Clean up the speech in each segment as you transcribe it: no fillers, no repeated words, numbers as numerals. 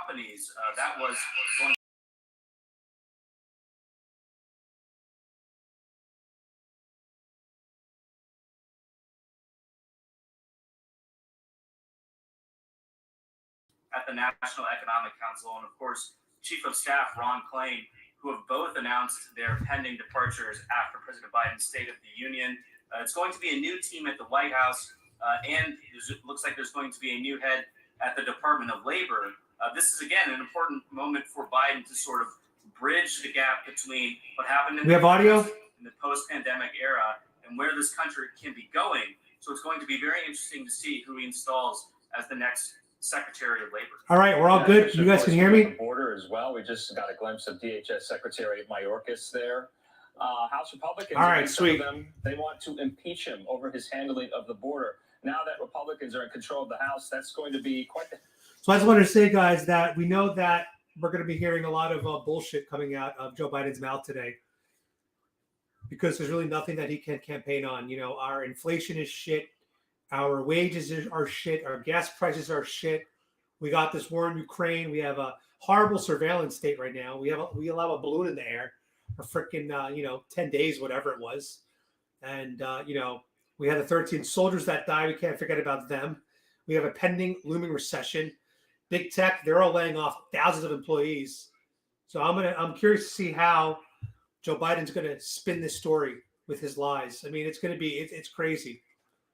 companies. That was going at the National Economic Council, and of course, Chief of Staff Ron Klain, who have both announced their pending departures after President Biden's State of the Union. It's going to be a new team at the White House, and it looks like there's going to be a new head at the Department of Labor. This is, again, an important moment for Biden to sort of bridge the gap between what happened in the post-pandemic era and where this country can be going. So it's going to be very interesting to see who he installs as the next Secretary of Labor. All right, we're all good. You guys can hear me? The border as well. We just got a glimpse of DHS Secretary Mayorkas there. House Republicans, all right, sweet. They want to impeach him over his handling of the border. Now that Republicans are in control of the House, that's going to be quite the... So I just wanted to say, guys, that we know that we're going to be hearing a lot of bullshit coming out of Joe Biden's mouth today because there's really nothing that he can campaign on. You know, our inflation is shit. Our wages are shit. Our gas prices are shit. We got this war in Ukraine. We have a horrible surveillance state right now. We allow a balloon in the air for freaking 10 days, whatever it was, and we had the 13 soldiers that died. We can't forget about them. We have a pending looming recession. Big tech, they're all laying off thousands of employees. So I'm curious to see how Joe Biden's gonna spin this story with his lies. I mean, it's crazy.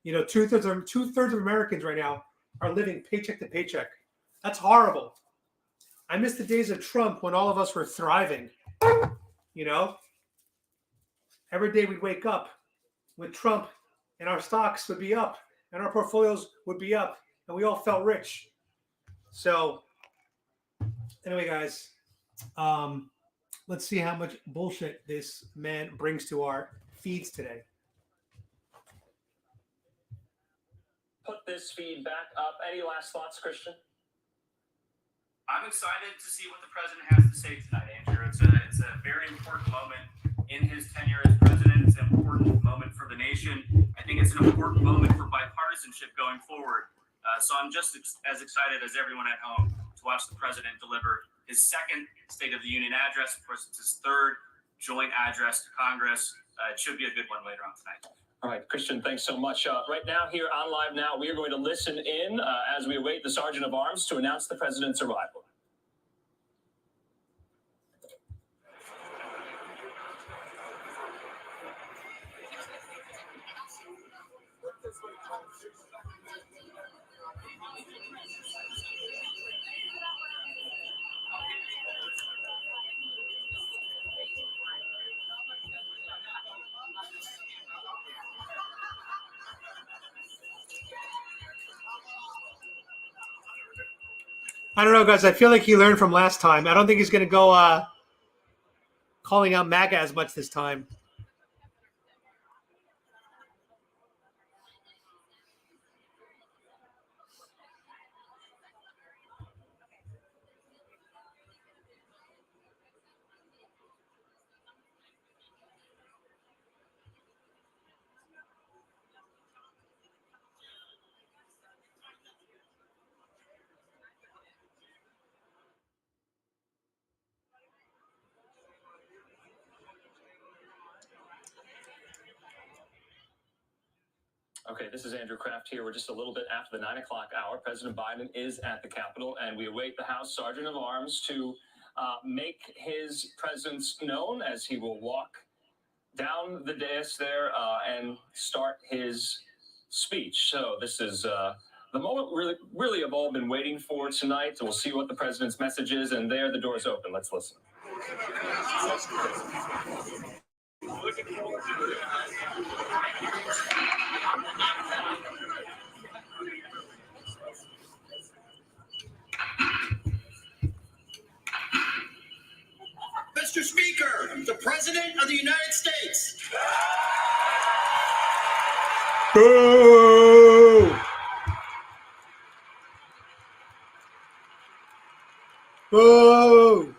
You know, two-thirds of Americans right now are living paycheck to paycheck. That's horrible. I miss the days of Trump when all of us were thriving. You know, every day we'd wake up with Trump and our stocks would be up and our portfolios would be up and we all felt rich. So anyway, guys, let's see how much bullshit this man brings to our feeds today. Put this feed back up. Any last thoughts, Christian? I'm excited to see what the president has to say tonight, Andrew. It's a very important moment in his tenure as president. It's an important moment for the nation. I think it's an important moment for bipartisanship going forward. So I'm just as excited as everyone at home to watch the president deliver his second State of the Union address. Of course, it's his third joint address to Congress. It should be a good one later on tonight. All right, Christian, thanks so much. Right now, here on Live Now, we are going to listen in as we await the Sergeant of Arms to announce the president's arrival. I don't know, guys. I feel like he learned from last time. I don't think he's going to go calling out MAGA as much this time. Okay, this is Andrew Kraft here. We're just a little bit after the 9 o'clock hour. President Biden is at the Capitol, and we await the House Sergeant of Arms to make his presence known as he will walk down the dais there and start his speech. So this is the moment really have all been waiting for tonight. So we'll see what the president's message is, and there the door's open. Let's listen. Mr. Speaker, the President of the United States. Boo! Boo!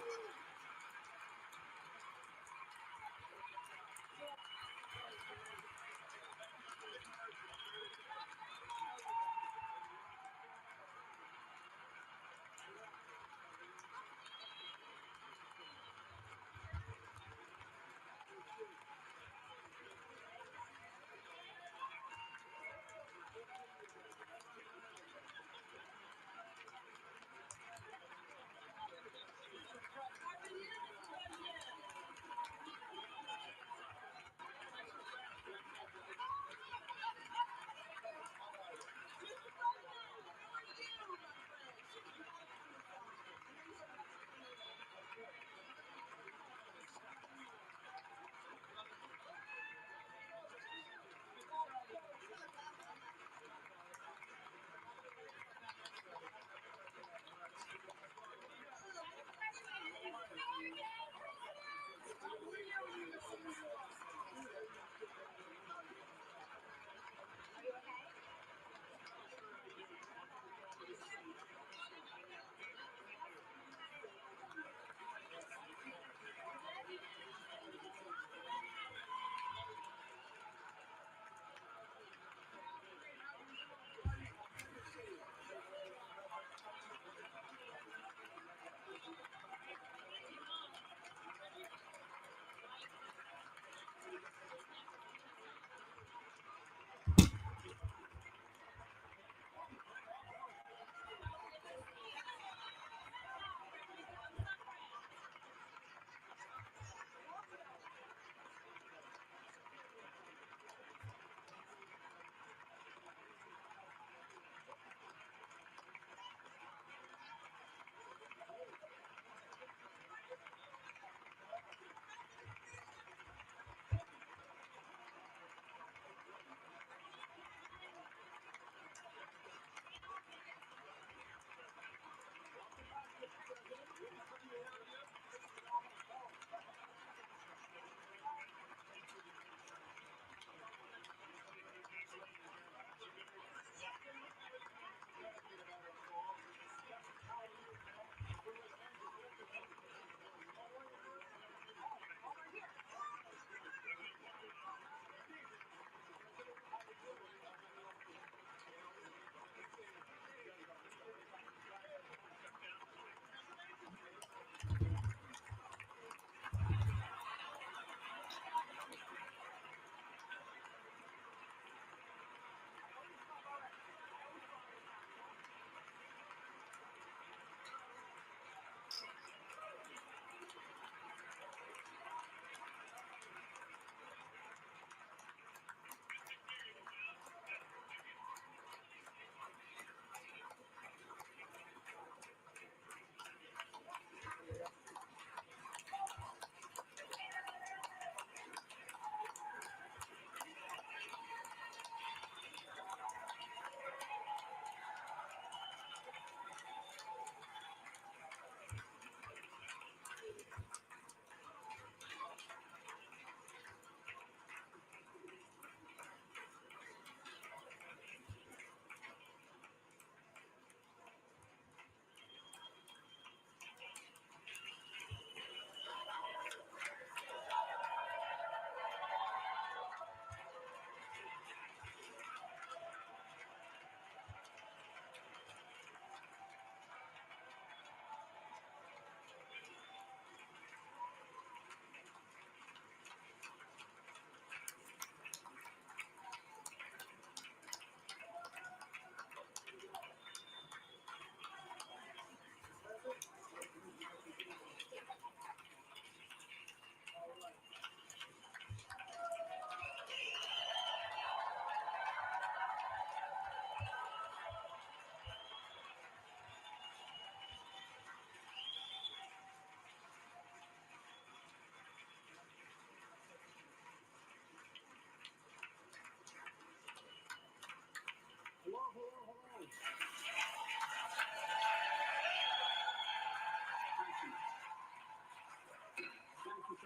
Members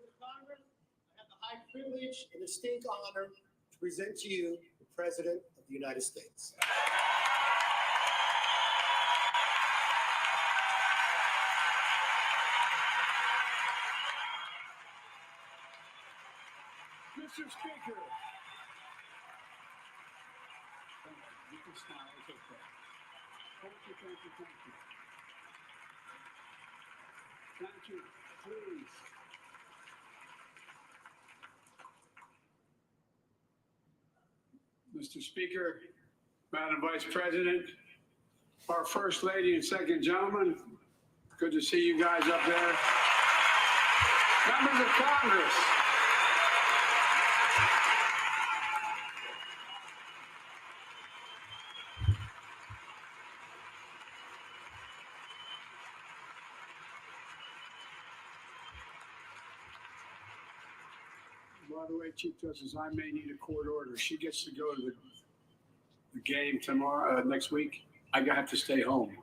of Congress, I have the high privilege and distinct honor to present to you the President of the United States. Mr. Speaker. You can smile, it's okay. Thank you, thank you, thank you. Thank you, please. Mr. Speaker, Madam Vice President, our First Lady and Second Gentleman, good to see you guys up there. Members of Congress. By the way, Chief Justice, I may need a court order. She gets to go to the game tomorrow, next week. I have to stay home.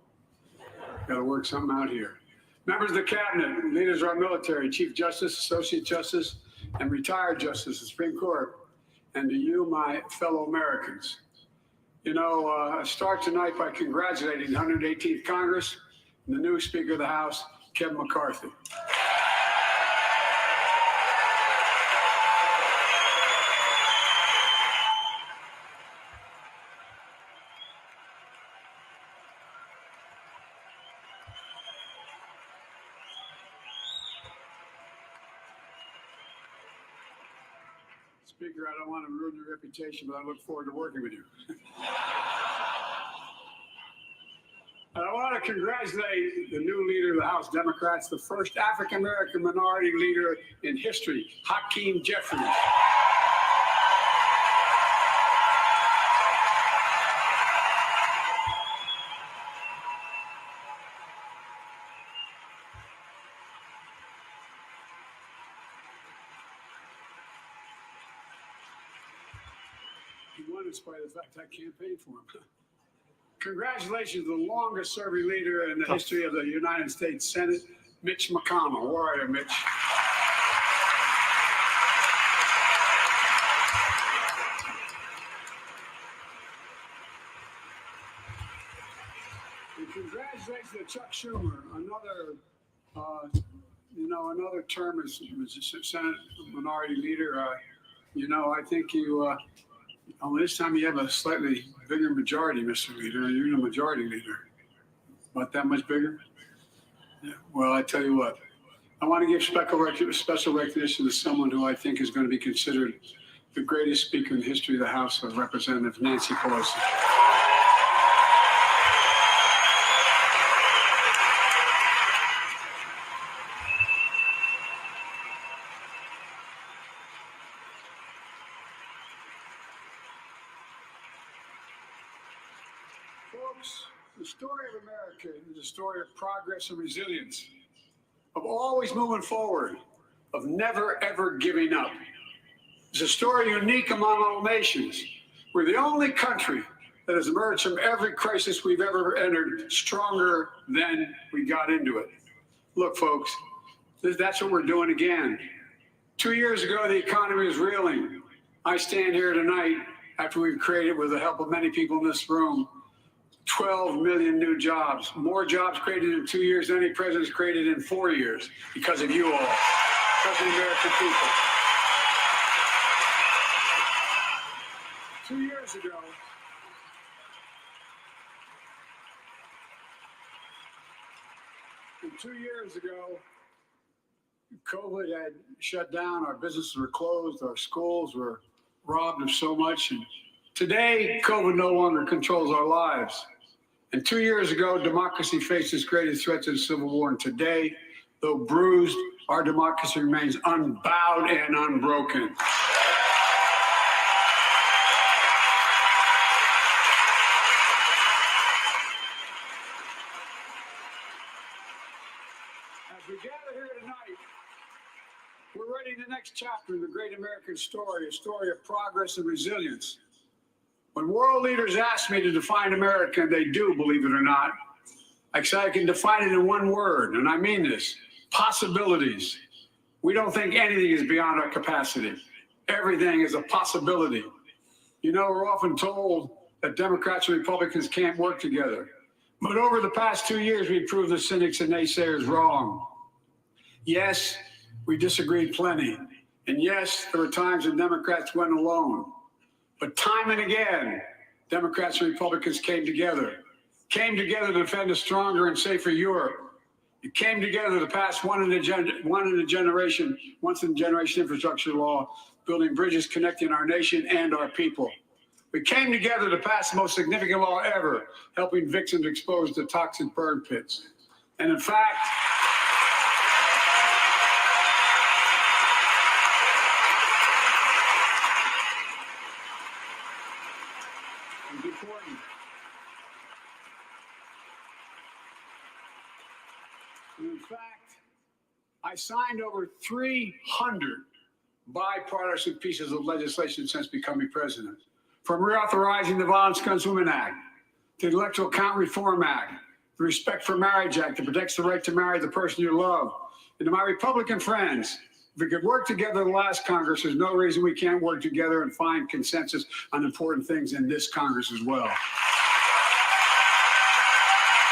Got to work something out here. Members of the Cabinet, leaders of our military, Chief Justice, Associate Justice, and retired Justice of the Supreme Court, and to you, my fellow Americans. You know, I start tonight by congratulating the 118th Congress and the new Speaker of the House, Kevin McCarthy. Speaker, I don't want to ruin your reputation, but I look forward to working with you. And I want to congratulate the new leader of the House Democrats, the first African-American minority leader in history, Hakeem Jeffries. He won in spite of the fact I campaigned for him. Congratulations to the longest serving leader in the history of the United States Senate, Mitch McConnell. Where are you, Mitch? And congratulations to Chuck Schumer, another term as Senate Minority Leader. I think you. This time you have a slightly bigger majority, Mr. Leader. You're the majority leader. About that much bigger? Yeah. Well, I tell you what. I want to give special recognition to someone who I think is going to be considered the greatest speaker in the history of the House of Representatives, Nancy Pelosi. Folks, the story of America is a story of progress and resilience, of always moving forward, of never ever giving up. It's a story unique among all nations. We're the only country that has emerged from every crisis we've ever entered stronger than we got into it. Look, folks, that's what we're doing again. 2 years ago, the economy was reeling. I stand here tonight after we've created, with the help of many people in this room, 12 million new jobs, more jobs created in 2 years than any president's created in 4 years, because of you all, because of the American people. 2 years ago, COVID had shut down, our businesses were closed, our schools were robbed of so much. And today, COVID no longer controls our lives. And 2 years ago, democracy faced its greatest threat to the Civil War. And today, though bruised, our democracy remains unbowed and unbroken. As we gather here tonight, we're writing the next chapter in the great American story, a story of progress and resilience. When world leaders ask me to define America, and they do, believe it or not, I can define it in one word, and I mean this: possibilities. We don't think anything is beyond our capacity. Everything is a possibility. You know, we're often told that Democrats and Republicans can't work together. But over the past 2 years, we've proved the cynics and naysayers wrong. Yes, we disagreed plenty. And yes, there were times when Democrats went alone. But time and again, Democrats and Republicans came together to defend a stronger and safer Europe. It came together to pass once in a generation infrastructure law, building bridges connecting our nation and our people. We came together to pass the most significant law ever, helping victims exposed to toxic burn pits. And in fact, it's important. And in fact, I signed over 300 bipartisan pieces of legislation since becoming president. From reauthorizing the Violence Against Women Act, to the Electoral Count Reform Act, the Respect for Marriage Act that protects the right to marry the person you love. And to my Republican friends, if we could work together in the last Congress, there's no reason we can't work together and find consensus on important things in this Congress as well.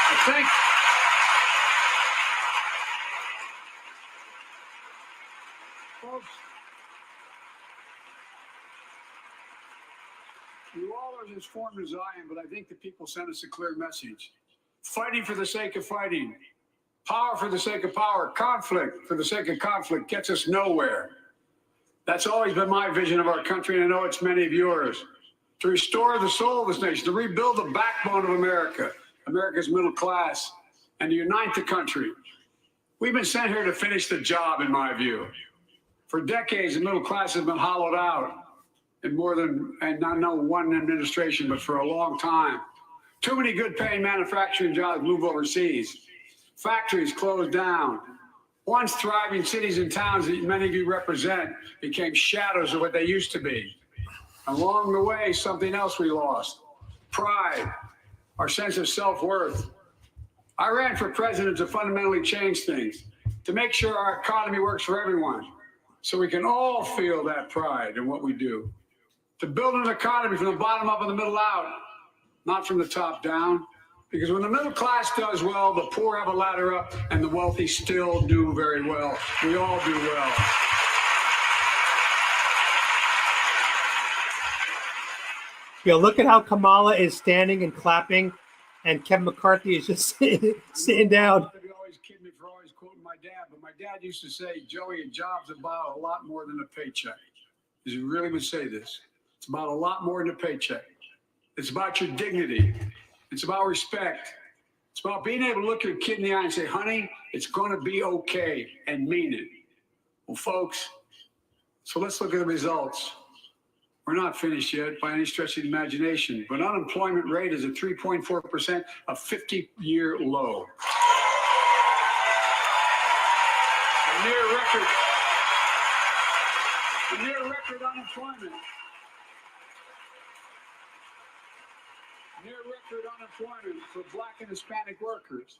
I think folks, you all are as informed as I am, but I think the people sent us a clear message. Fighting for the sake of fighting, power for the sake of power, conflict for the sake of conflict gets us nowhere. That's always been my vision of our country, and I know it's many of yours. To restore the soul of this nation, to rebuild the backbone of America, America's middle class, and to unite the country. We've been sent here to finish the job, in my view. For decades, the middle class has been hollowed out. In more than, and not one administration, but for a long time. Too many good paying manufacturing jobs move overseas. Factories closed down. Once thriving cities and towns that many of you represent became shadows of what they used to be. Along the way, something else we lost: pride, our sense of self-worth. I ran for president to fundamentally change things, to make sure our economy works for everyone, so we can all feel that pride in what we do. To build an economy from the bottom up and the middle out, not from the top down. Because when the middle class does well, the poor have a ladder up, and the wealthy still do very well. We all do well. Yeah, look at how Kamala is standing and clapping, and Kevin McCarthy is just sitting down. They always kid me for always quoting my dad, but my dad used to say, Joey, a job's about a lot more than a paycheck. He really would say this. It's about a lot more than a paycheck. It's about your dignity. It's about respect. It's about being able to look your kid in the eye and say, honey, it's going to be okay, and mean it. Well, folks, so let's look at the results. We're not finished yet by any stretch of the imagination, but unemployment rate is at 3.4%, a 50-year low. A near record unemployment. Near record unemployment for Black and Hispanic workers.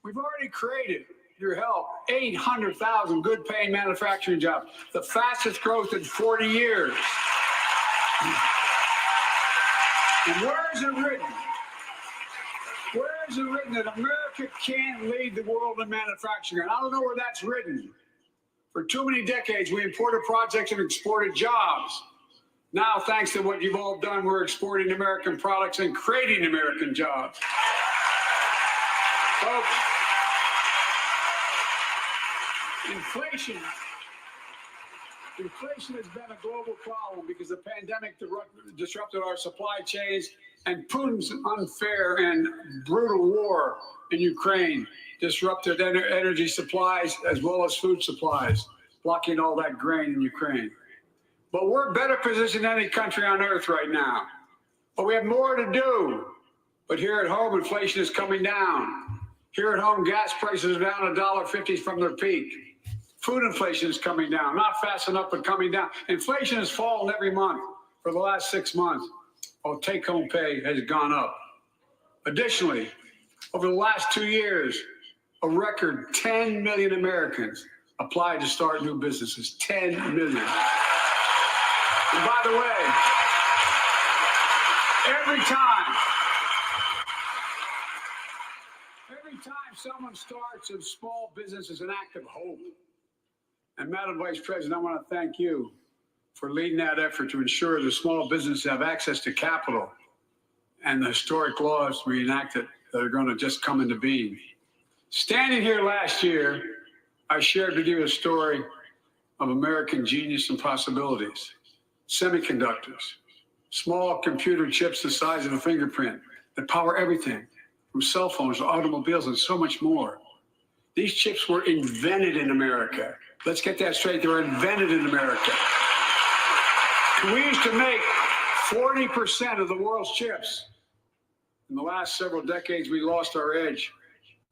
We've already created, your help, 800,000 good-paying manufacturing jobs, the fastest growth in 40 years. And where is it written? Where is it written that America can't lead the world in manufacturing? And I don't know where that's written. For too many decades, we imported projects and exported jobs. Now, thanks to what you've all done, we're exporting American products and creating American jobs. Folks, inflation has been a global problem because the pandemic disrupted our supply chains, and Putin's unfair and brutal war in Ukraine disrupted energy supplies as well as food supplies, blocking all that grain in Ukraine. But we're better positioned than any country on earth right now. But we have more to do. But here at home, inflation is coming down. Here at home, gas prices are down $1.50 from their peak. Food inflation is coming down, not fast enough, but coming down. Inflation has fallen every month for the last 6 months, while take-home pay has gone up. Additionally, Over the last 2 years, a record 10 million Americans applied to start new businesses. 10 million. And by the way, every time someone starts a small business is an act of hope. And Madam Vice President, I want to thank you for leading that effort to ensure that small businesses have access to capital and the historic laws we enacted that are going to just come into being. Standing here last year, I shared with you a story of American genius and possibilities. Semiconductors, small computer chips the size of a fingerprint that power everything, from cell phones to automobiles and so much more. These chips were invented in America. Let's get that straight. They were invented in America. We used to make 40% of the world's chips. In the last several decades, we lost our edge.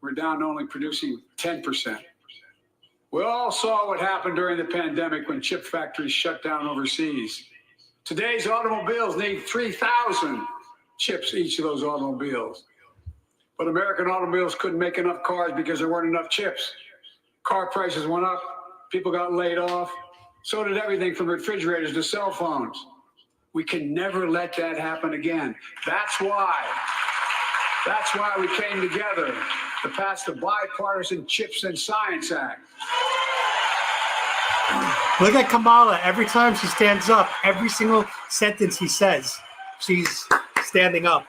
We're down to only producing 10%. We all saw what happened during the pandemic when chip factories shut down overseas. Today's automobiles need 3,000 chips, each of those automobiles. But American automobiles couldn't make enough cars because there weren't enough chips. Car prices went up, people got laid off. So did everything from refrigerators to cell phones. We can never let that happen again. That's why we came together to pass the Bipartisan Chips and Science Act. Look at Kamala. Every time she stands up, every single sentence he says, she's standing up.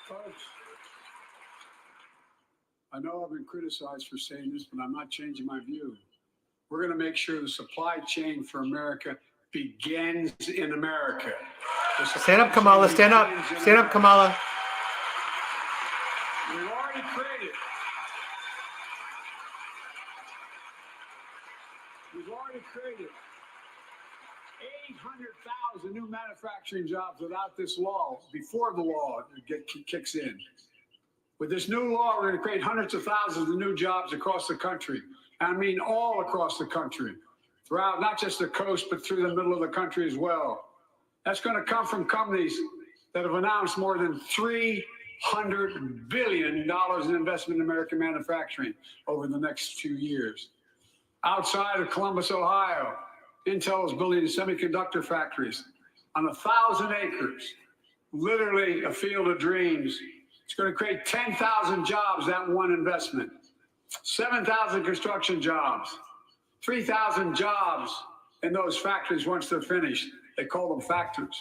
Folks, I know I've been criticized for saying this, but I'm not changing my view. We're going to make sure the supply chain for America begins in America. Stand up, Kamala. Stand up. Stand up, Kamala. We've already created 800,000 new manufacturing jobs without this law, before the law kicks in. With this new law, we're going to create hundreds of thousands of new jobs across the country. I mean all across the country, throughout not just the coast, but through the middle of the country as well. That's going to come from companies that have announced more than $300 billion in investment in American manufacturing over the next few years. Outside of Columbus, Ohio, Intel is building semiconductor factories on 1,000 acres, literally a field of dreams. It's going to create 10,000 jobs, that one investment, 7,000 construction jobs, 3,000 jobs in those factories once they're finished. They call them factories.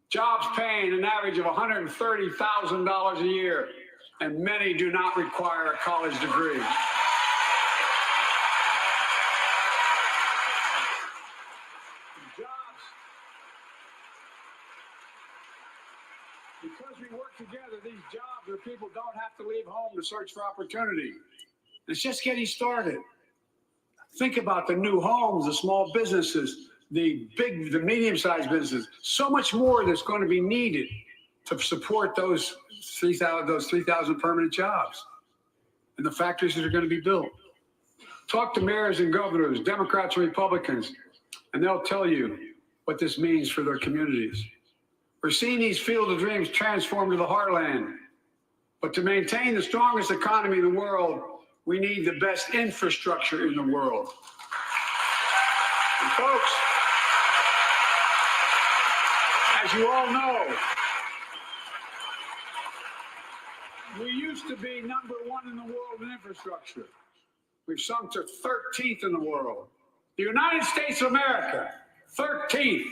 Jobs paying an average of $130,000 a year, and many do not require a college degree. Because we work together, these jobs where people don't have to leave home to search for opportunity. It's just getting started. Think about the new homes, the small businesses, the medium-sized businesses. So much more that's going to be needed to support those 3,000 permanent jobs and the factories that are going to be built. Talk to mayors and governors, Democrats and Republicans, and they'll tell you what this means for their communities. We're seeing these field of dreams transform to the heartland. But to maintain the strongest economy in the world, we need the best infrastructure in the world. And folks, as you all know, we used to be number one in the world in infrastructure. We've sunk to 13th in the world. The United States of America, 13th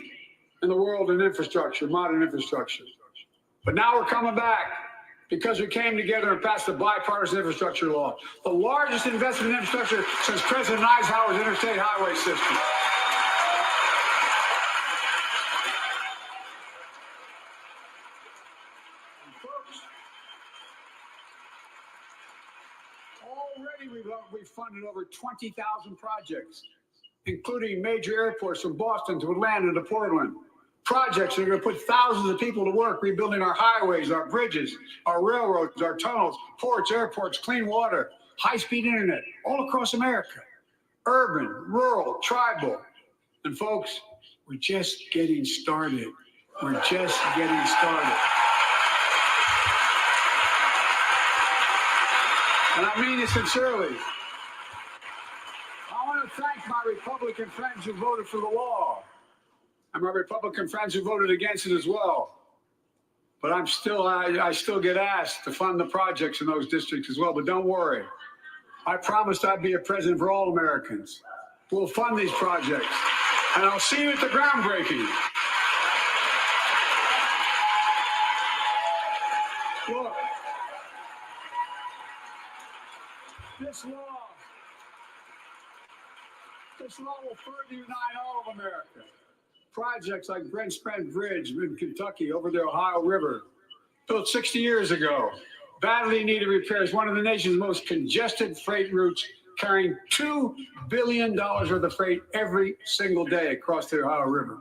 in the world in infrastructure, modern infrastructure. But now we're coming back because we came together and passed the bipartisan infrastructure law, the largest investment in infrastructure since President Eisenhower's interstate highway system. And folks, already we've funded over 20,000 projects, including major airports from Boston to Atlanta to Portland. Projects that are going to put thousands of people to work rebuilding our highways, our bridges, our railroads, our tunnels, ports, airports, clean water, high-speed internet, all across America. Urban, rural, tribal. And folks, we're just getting started. We're just getting started. And I mean it sincerely. I want to thank my Republican friends who voted for the law, and my Republican friends who voted against it as well. But I still get asked to fund the projects in those districts as well. But don't worry. I promised I'd be a president for all Americans. We'll fund these projects. And I'll see you at the groundbreaking. Look, this law will further unite all of America. Projects like Brent Spence Bridge in Kentucky over the Ohio River, built 60 years ago, badly needed repairs, one of the nation's most congested freight routes, carrying $2 billion worth of freight every single day across the Ohio River.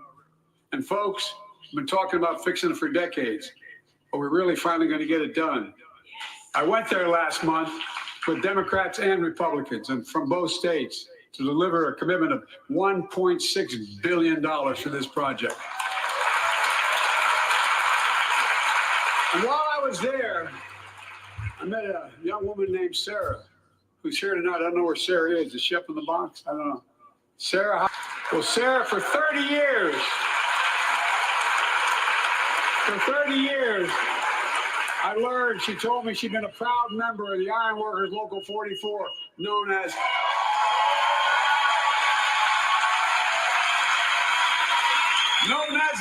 And folks, we've been talking about fixing it for decades, but we're really finally going to get it done. I went there last month with Democrats and Republicans and from both states to deliver a commitment of $1.6 billion for this project. And while I was there, I met a young woman named Sarah, who's here tonight. I don't know where Sarah is. Is she up in the box? I don't know. Sarah, well, Sarah, for 30 years, I learned, she told me she'd been a proud member of the Iron Workers Local 44, known as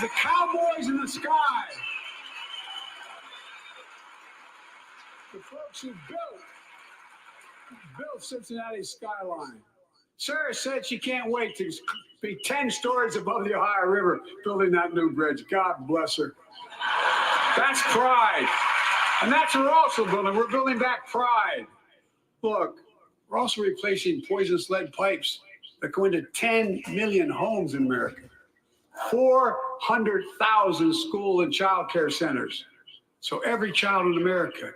the Cowboys in the Sky. The folks who built Cincinnati's skyline. Sarah said she can't wait to be 10 stories above the Ohio River building that new bridge. God bless her. That's pride. And that's what we're also building. We're building back pride. Look, we're also replacing poisonous lead pipes that go into 10 million homes in America. 400,000 school and child care centers. So every child in America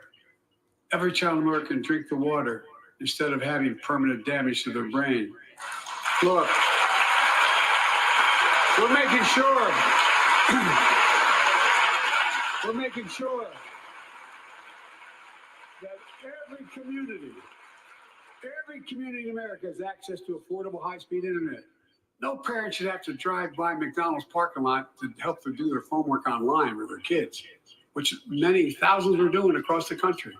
can drink the water instead of having permanent damage to their brain. Look, we're making sure that every community in America has access to affordable high-speed internet. No parent should have to drive by McDonald's parking lot to help them do their homework online with their kids, which many thousands are doing across the country.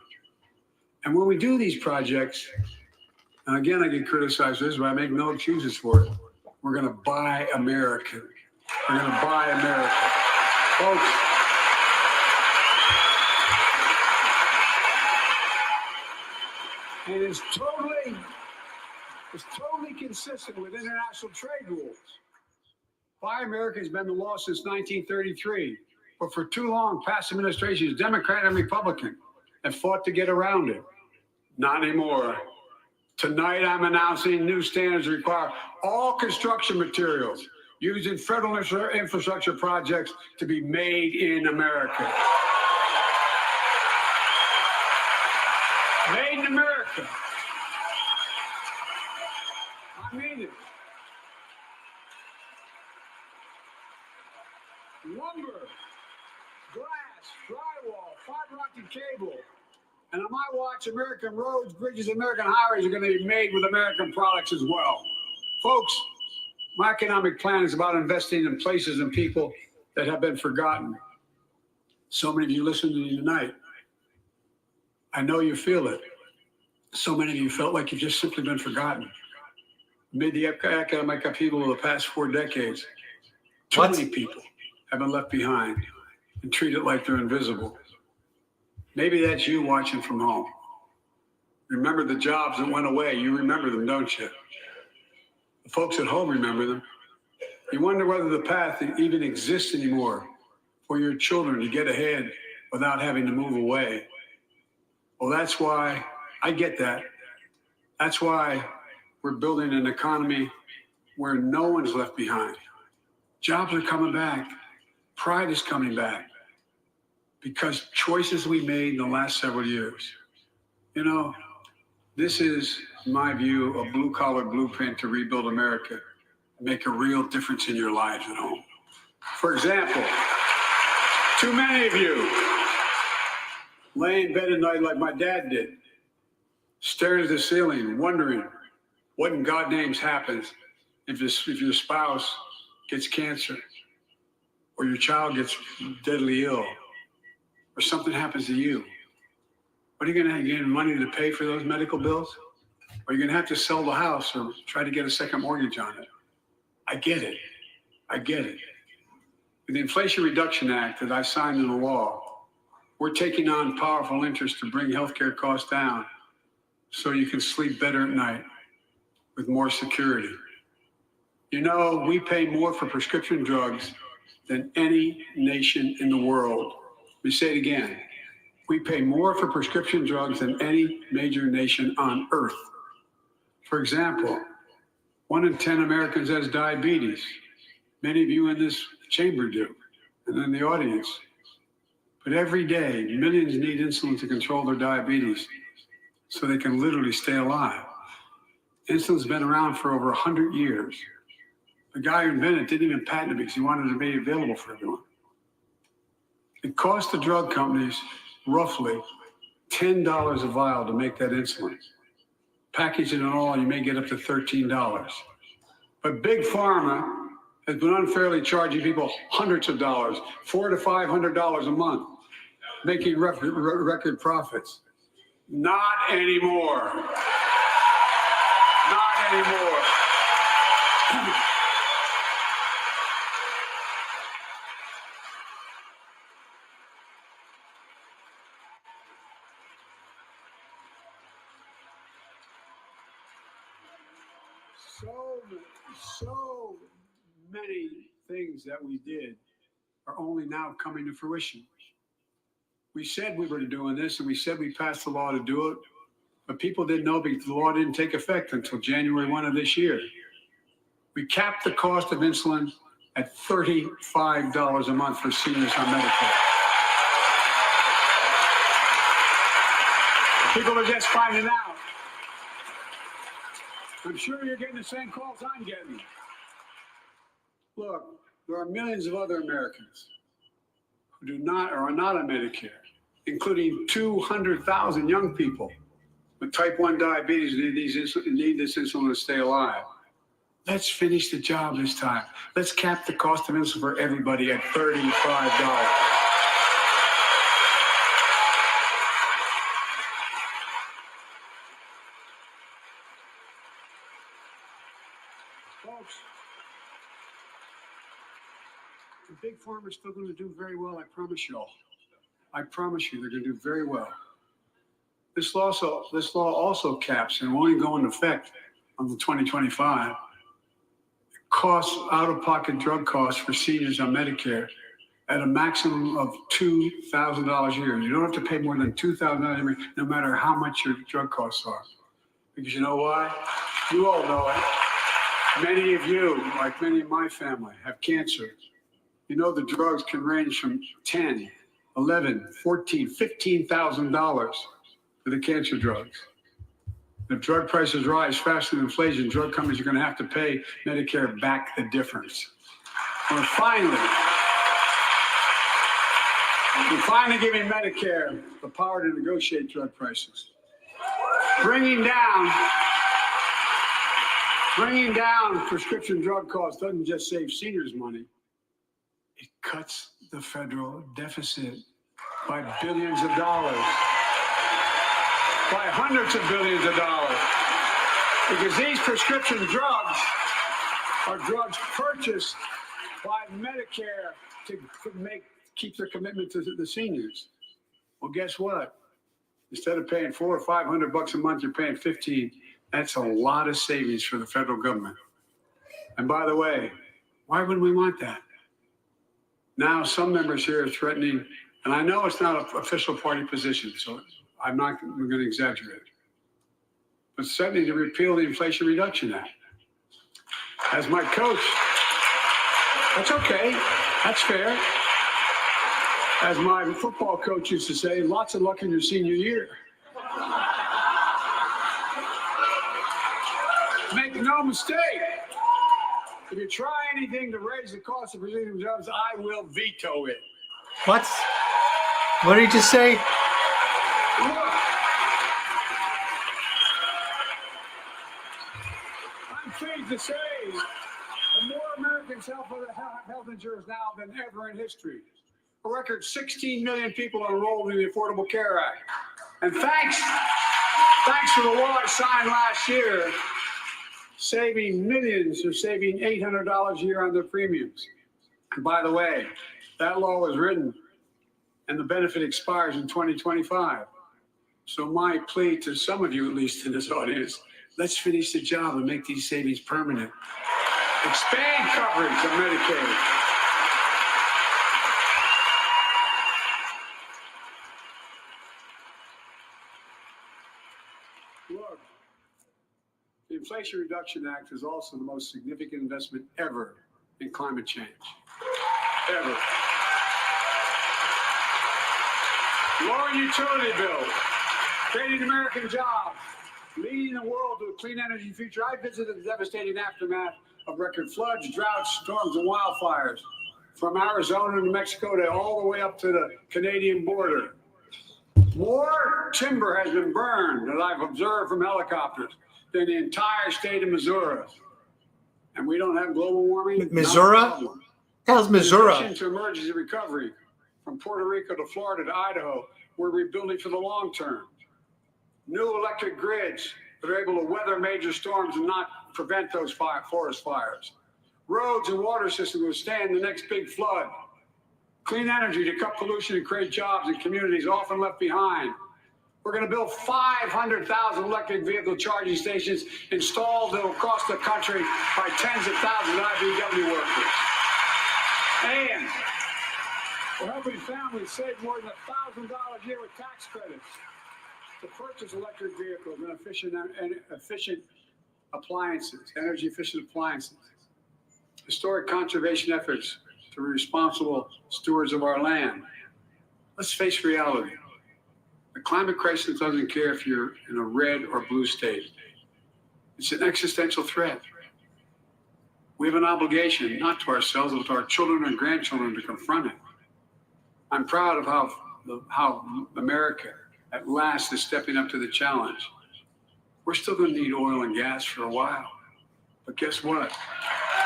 And when we do these projects, and again, I get criticized for this, but I make no excuses for it. We're going to buy America. We're going to buy America. Folks, and it's totally consistent with international trade rules. Buy America has been the law since 1933, but for too long, past administrations, Democrat and Republican, have fought to get around it. Not anymore. Tonight, I'm announcing new standards that require all construction materials used in federal infrastructure projects to be made in America. Made in America. I mean it. Lumber, glass, drywall, fiber optic cable. And on my watch, American roads, bridges, American highways are going to be made with American products as well. Folks, my economic plan is about investing in places and people that have been forgotten. So many of you listening to me tonight, I know you feel it. So many of you felt like you've just simply been forgotten. Amid the economic upheaval of the past 4 decades, too many people have been left behind and treated like they're invisible. Maybe that's you watching from home. Remember the jobs that went away. You remember them, don't you? The folks at home remember them. You wonder whether the path even exists anymore for your children to get ahead without having to move away. Well, that's why I get that. That's why we're building an economy where no one's left behind. Jobs are coming back. Pride is coming back because choices we made in the last several years. You know, this is, in my view, a blue-collar blueprint to rebuild America, make a real difference in your lives at home. For example, too many of you lay in bed at night like my dad did, staring at the ceiling, wondering what in God names happens if your spouse gets cancer, or your child gets deadly ill, or something happens to you. What are you going to get money to pay for those medical bills? Or you're going to have to sell the house or try to get a second mortgage on it. I get it. I get it. With the Inflation Reduction Act that I signed into law, we're taking on powerful interests to bring healthcare costs down so you can sleep better at night with more security. You know, we pay more for prescription drugs than any nation in the world. Let me say it again. We pay more for prescription drugs than any major nation on earth. For example, 1 in 10 Americans has diabetes. Many of you in this chamber do, and in the audience. But every day, millions need insulin to control their diabetes so they can literally stay alive. Insulin's been around for over 100 years. The guy who invented it didn't even patent it because he wanted it to be available for everyone. It cost the drug companies roughly $10 a vial to make that insulin. Package it and all, you may get up to $13. But Big Pharma has been unfairly charging people hundreds of dollars, $400 to $500 a month, making record profits. Not anymore. Not anymore. So many things that we did are only now coming to fruition. We said we were doing this, and we said we passed the law to do it, but people didn't know because the law didn't take effect until January 1 of this year. We capped the cost of insulin at $35 a month for seniors on Medicare. People are just finding out. I'm sure you're getting the same calls I'm getting. Look, there are millions of other Americans who do not or are not on Medicare, including 200,000 young people with type 1 diabetes who need this insulin to stay alive. Let's finish the job this time. Let's cap the cost of insulin for everybody at $35. Folks, the Big Pharma is still going to do very well, I promise you all. I promise you they're going to do very well. This law also caps and won't even go into effect until 2025. Costs, out-of-pocket drug costs for seniors on Medicare at a maximum of $2,000 a year. You don't have to pay more than $2,000 a year, no matter how much your drug costs are. Because you know why? You all know it. Many of you, like many in my family, have cancer. You know the drugs can range from $10,000, $11,000, $14,000, $15,000 for the cancer drugs. If drug prices rise faster than inflation, drug companies are going to have to pay Medicare back the difference. We're finally giving Medicare the power to negotiate drug prices. Bringing down prescription drug costs doesn't just save seniors money. It cuts the federal deficit by billions of dollars, by hundreds of billions of dollars. Because these prescription drugs are drugs purchased by Medicare to keep their commitment to the seniors. Well, guess what? Instead of paying $400 or $500 a month, you're paying $15. That's a lot of savings for the federal government. And by the way, why would we want that? Now, some members here are threatening, and I know it's not an official party position, so I'm not going to exaggerate, but threatening to repeal the Inflation Reduction Act. As my coach, that's okay, that's fair. As my football coach used to say, lots of luck in your senior year. Make no mistake, if you try anything to raise the cost of prescription drugs, I will veto it. What? What did he just say? Look, pleased to say that more Americans have health insurance now than ever in history. A record 16 million people are enrolled in the Affordable Care Act. And thanks to the law I signed last year, millions are saving $800 a year on their premiums. And by the way, that law was written and the benefit expires in 2025. So my plea to some of you, at least in this audience, let's finish the job and make these savings permanent. Expand coverage of Medicaid. Look, the Inflation Reduction Act is also the most significant investment ever in climate change. Ever. Lowering utility bills, creating American jobs, leading the world to a clean energy future. I visited the devastating aftermath of record floods, droughts, storms, and wildfires from Arizona to New Mexico to all the way up to the Canadian border. More timber has been burned, that I've observed from helicopters, than the entire state of Missouri. And we don't have global warming? Missouri? How's Missouri? In addition to emergency recovery, from Puerto Rico to Florida to Idaho, we're rebuilding for the long term. New electric grids that are able to weather major storms and not prevent those forest fires. Roads and water systems will withstand the next big flood. Clean energy to cut pollution and create jobs in communities often left behind. We're going to build 500,000 electric vehicle charging stations installed across the country by tens of thousands of IBEW workers. And we're helping families save more than $1,000 a year with tax credits to purchase electric vehicles and efficient appliances, energy efficient appliances. Historic conservation efforts to be responsible stewards of our land. Let's face reality. The climate crisis doesn't care if you're in a red or blue state. It's an existential threat. We have an obligation, not to ourselves, but to our children and grandchildren, to confront it. I'm proud of how America at last is stepping up to the challenge. We're still going to need oil and gas for a while. But guess what?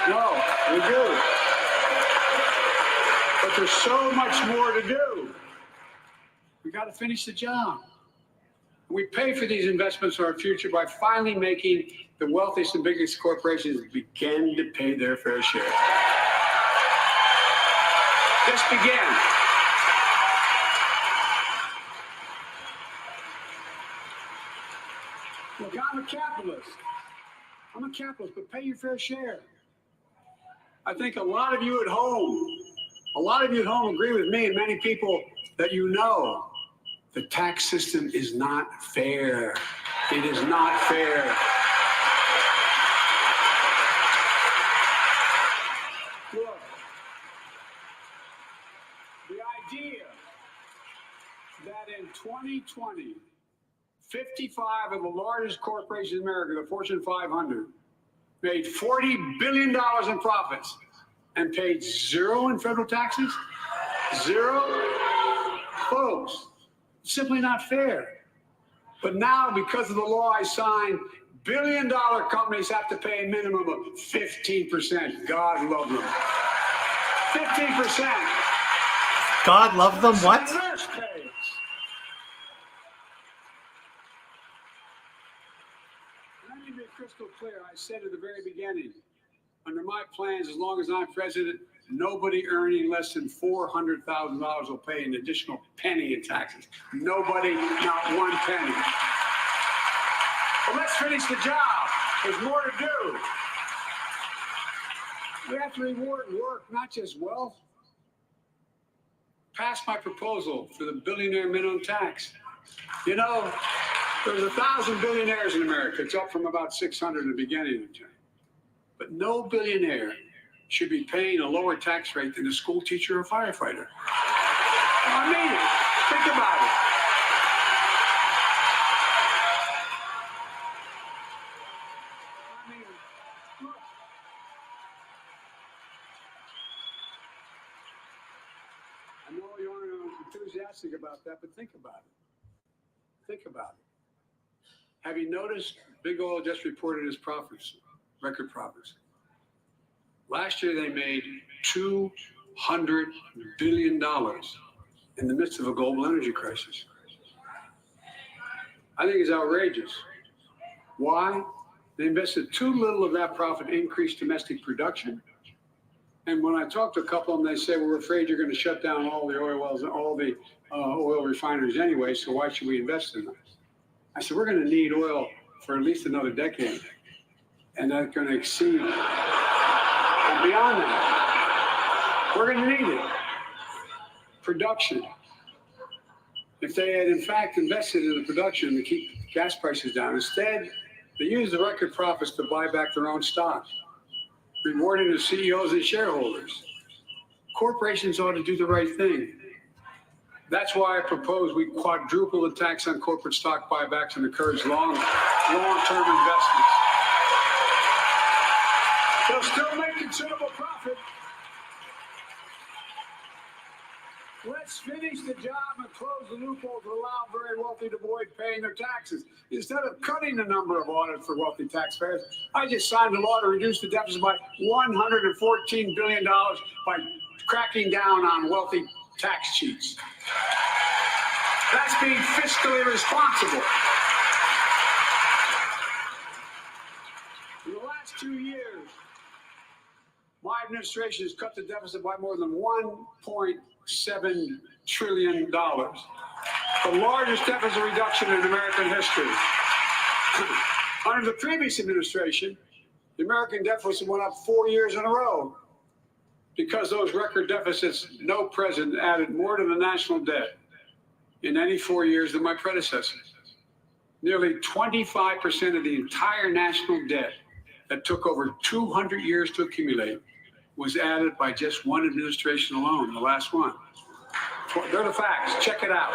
No, we do. But there's so much more to do. We got to finish the job. We pay for these investments in our future by finally making the wealthiest and biggest corporations begin to pay their fair share. Just begin. Look, I'm a capitalist. But pay your fair share. I think a lot of you at home agree with me and many people that you know. The tax system is not fair. It is not fair. Look, the idea that in 2020, 55 of the largest corporations in America, the Fortune 500, made $40 billion in profits and paid zero in federal taxes? Zero? Folks, simply not fair. But now, because of the law I signed, billion-dollar companies have to pay a minimum of 15%. God love them. 15%. God love them? What? Let me be crystal clear. I said at the very beginning, under my plans, as long as I'm president, nobody earning less than $400,000 will pay an additional penny in taxes. Nobody, not one penny. But let's finish the job. There's more to do. We have to reward work, not just wealth. Pass my proposal for the billionaire minimum tax. You know, there's 1,000 billionaires in America. It's up from about 600 in the beginning of time. But no billionaire should be paying a lower tax rate than a school teacher or firefighter. I mean it. Think about it. I mean, look. I know you aren't enthusiastic about that, but think about it. Think about it. Have you noticed Big Oil just reported its profits record profits. Last year, they made $200 billion in the midst of a global energy crisis. I think it's outrageous. Why? They invested too little of that profit to increase domestic production. And when I talk to a couple of them, they say, well, we're afraid you're going to shut down all the oil wells and all the oil refineries anyway, so why should we invest in them? I said, we're going to need oil for at least another decade. And that's going to exceed. And beyond that, we're going to need it. Production. If they had, in fact, invested in the production to keep gas prices down, instead, they used the record profits to buy back their own stock, rewarding the CEOs and shareholders. Corporations ought to do the right thing. That's why I propose we quadruple the tax on corporate stock buybacks and encourage long-term investments. They'll still make considerable profit. Let's finish the job and close the loophole to allow very wealthy to avoid paying their taxes. Instead of cutting the number of audits for wealthy taxpayers, I just signed a law to reduce the deficit by $114 billion by cracking down on wealthy tax cheats. That's being fiscally responsible. In the last 2 years, my administration has cut the deficit by more than $1.7 trillion, the largest deficit reduction in American history. Under the previous administration, the American deficit went up 4 years in a row. Because those record deficits, no president added more to the national debt in any 4 years than my predecessor. Nearly 25% of the entire national debt that took over 200 years to accumulate was added by just one administration alone, the last one. They're the facts. Check it out.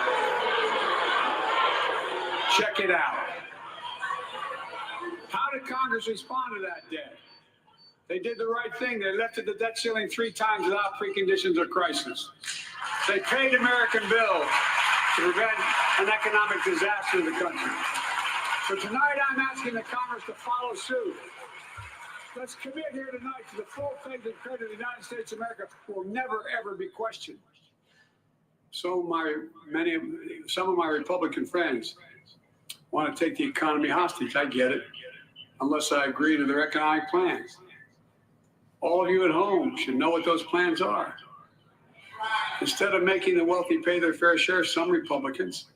Check it out. How did Congress respond to that debt? They did the right thing. They lifted the debt ceiling 3 times without preconditions or crisis. They paid American bills to prevent an economic disaster in the country. So tonight I'm asking the Congress to follow suit. Let's commit here tonight to the full faith and credit of the United States of America will never, ever be questioned. So some of my Republican friends want to take the economy hostage. I get it, unless I agree to their economic plans. All of you at home should know what those plans are. Instead of making the wealthy pay their fair share, some Republicans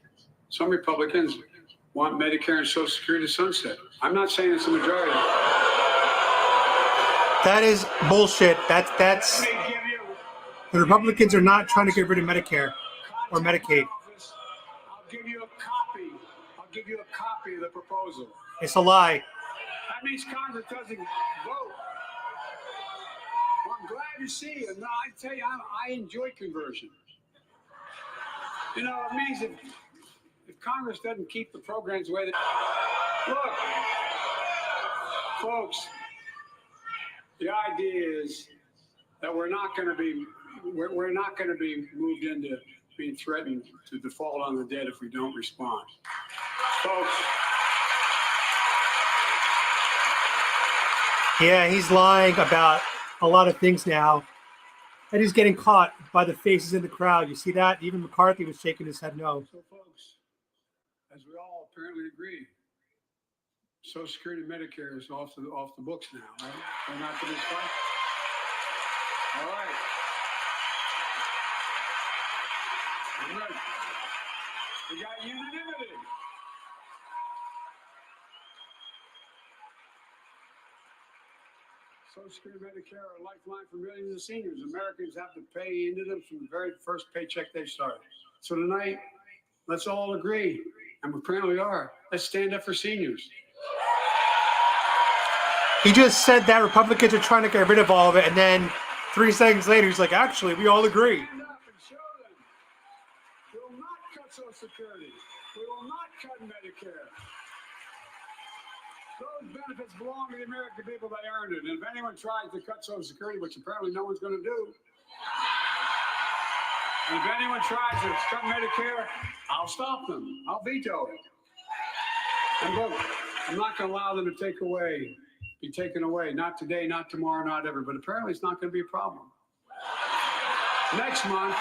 want Medicare and Social Security to sunset. I'm not saying it's the majority. That is bullshit. That's the Republicans are not trying to get rid of Medicare or Medicaid. I'll give you a copy of the proposal. It's a lie. That means Congress doesn't vote. Well, I'm glad to see you. No, I tell you, I enjoy conversion. You know, it means if Congress doesn't keep the programs the way they look, folks, the idea is that we're not going to be moved into being threatened to default on the debt if we don't respond. Folks. Yeah, he's lying about a lot of things now. And he's getting caught by the faces in the crowd. You see that? Even McCarthy was shaking his head no. So, folks, as we all apparently agree, Social Security and Medicare is off the books now, right? They're not to this fight. All right. Good. We got unanimity. Social Security and Medicare are a lifeline for millions of seniors. Americans have to pay into them from the very first paycheck they start. So tonight, let's all agree, and we apparently are, let's stand up for seniors. He just said that Republicans are trying to get rid of all of it, and then 3 seconds later, he's like, actually, we all agree. Stand up and show them. We will not cut Social Security. We will not cut Medicare. Those benefits belong to the American people. They earned it. And if anyone tries to cut Social Security, which apparently no one's going to do, and if anyone tries to cut Medicare, I'll stop them. I'll veto it. And look, I'm not going to allow them to take away be taken away. Not today, not tomorrow, not ever. But apparently it's not going to be a problem. Next month,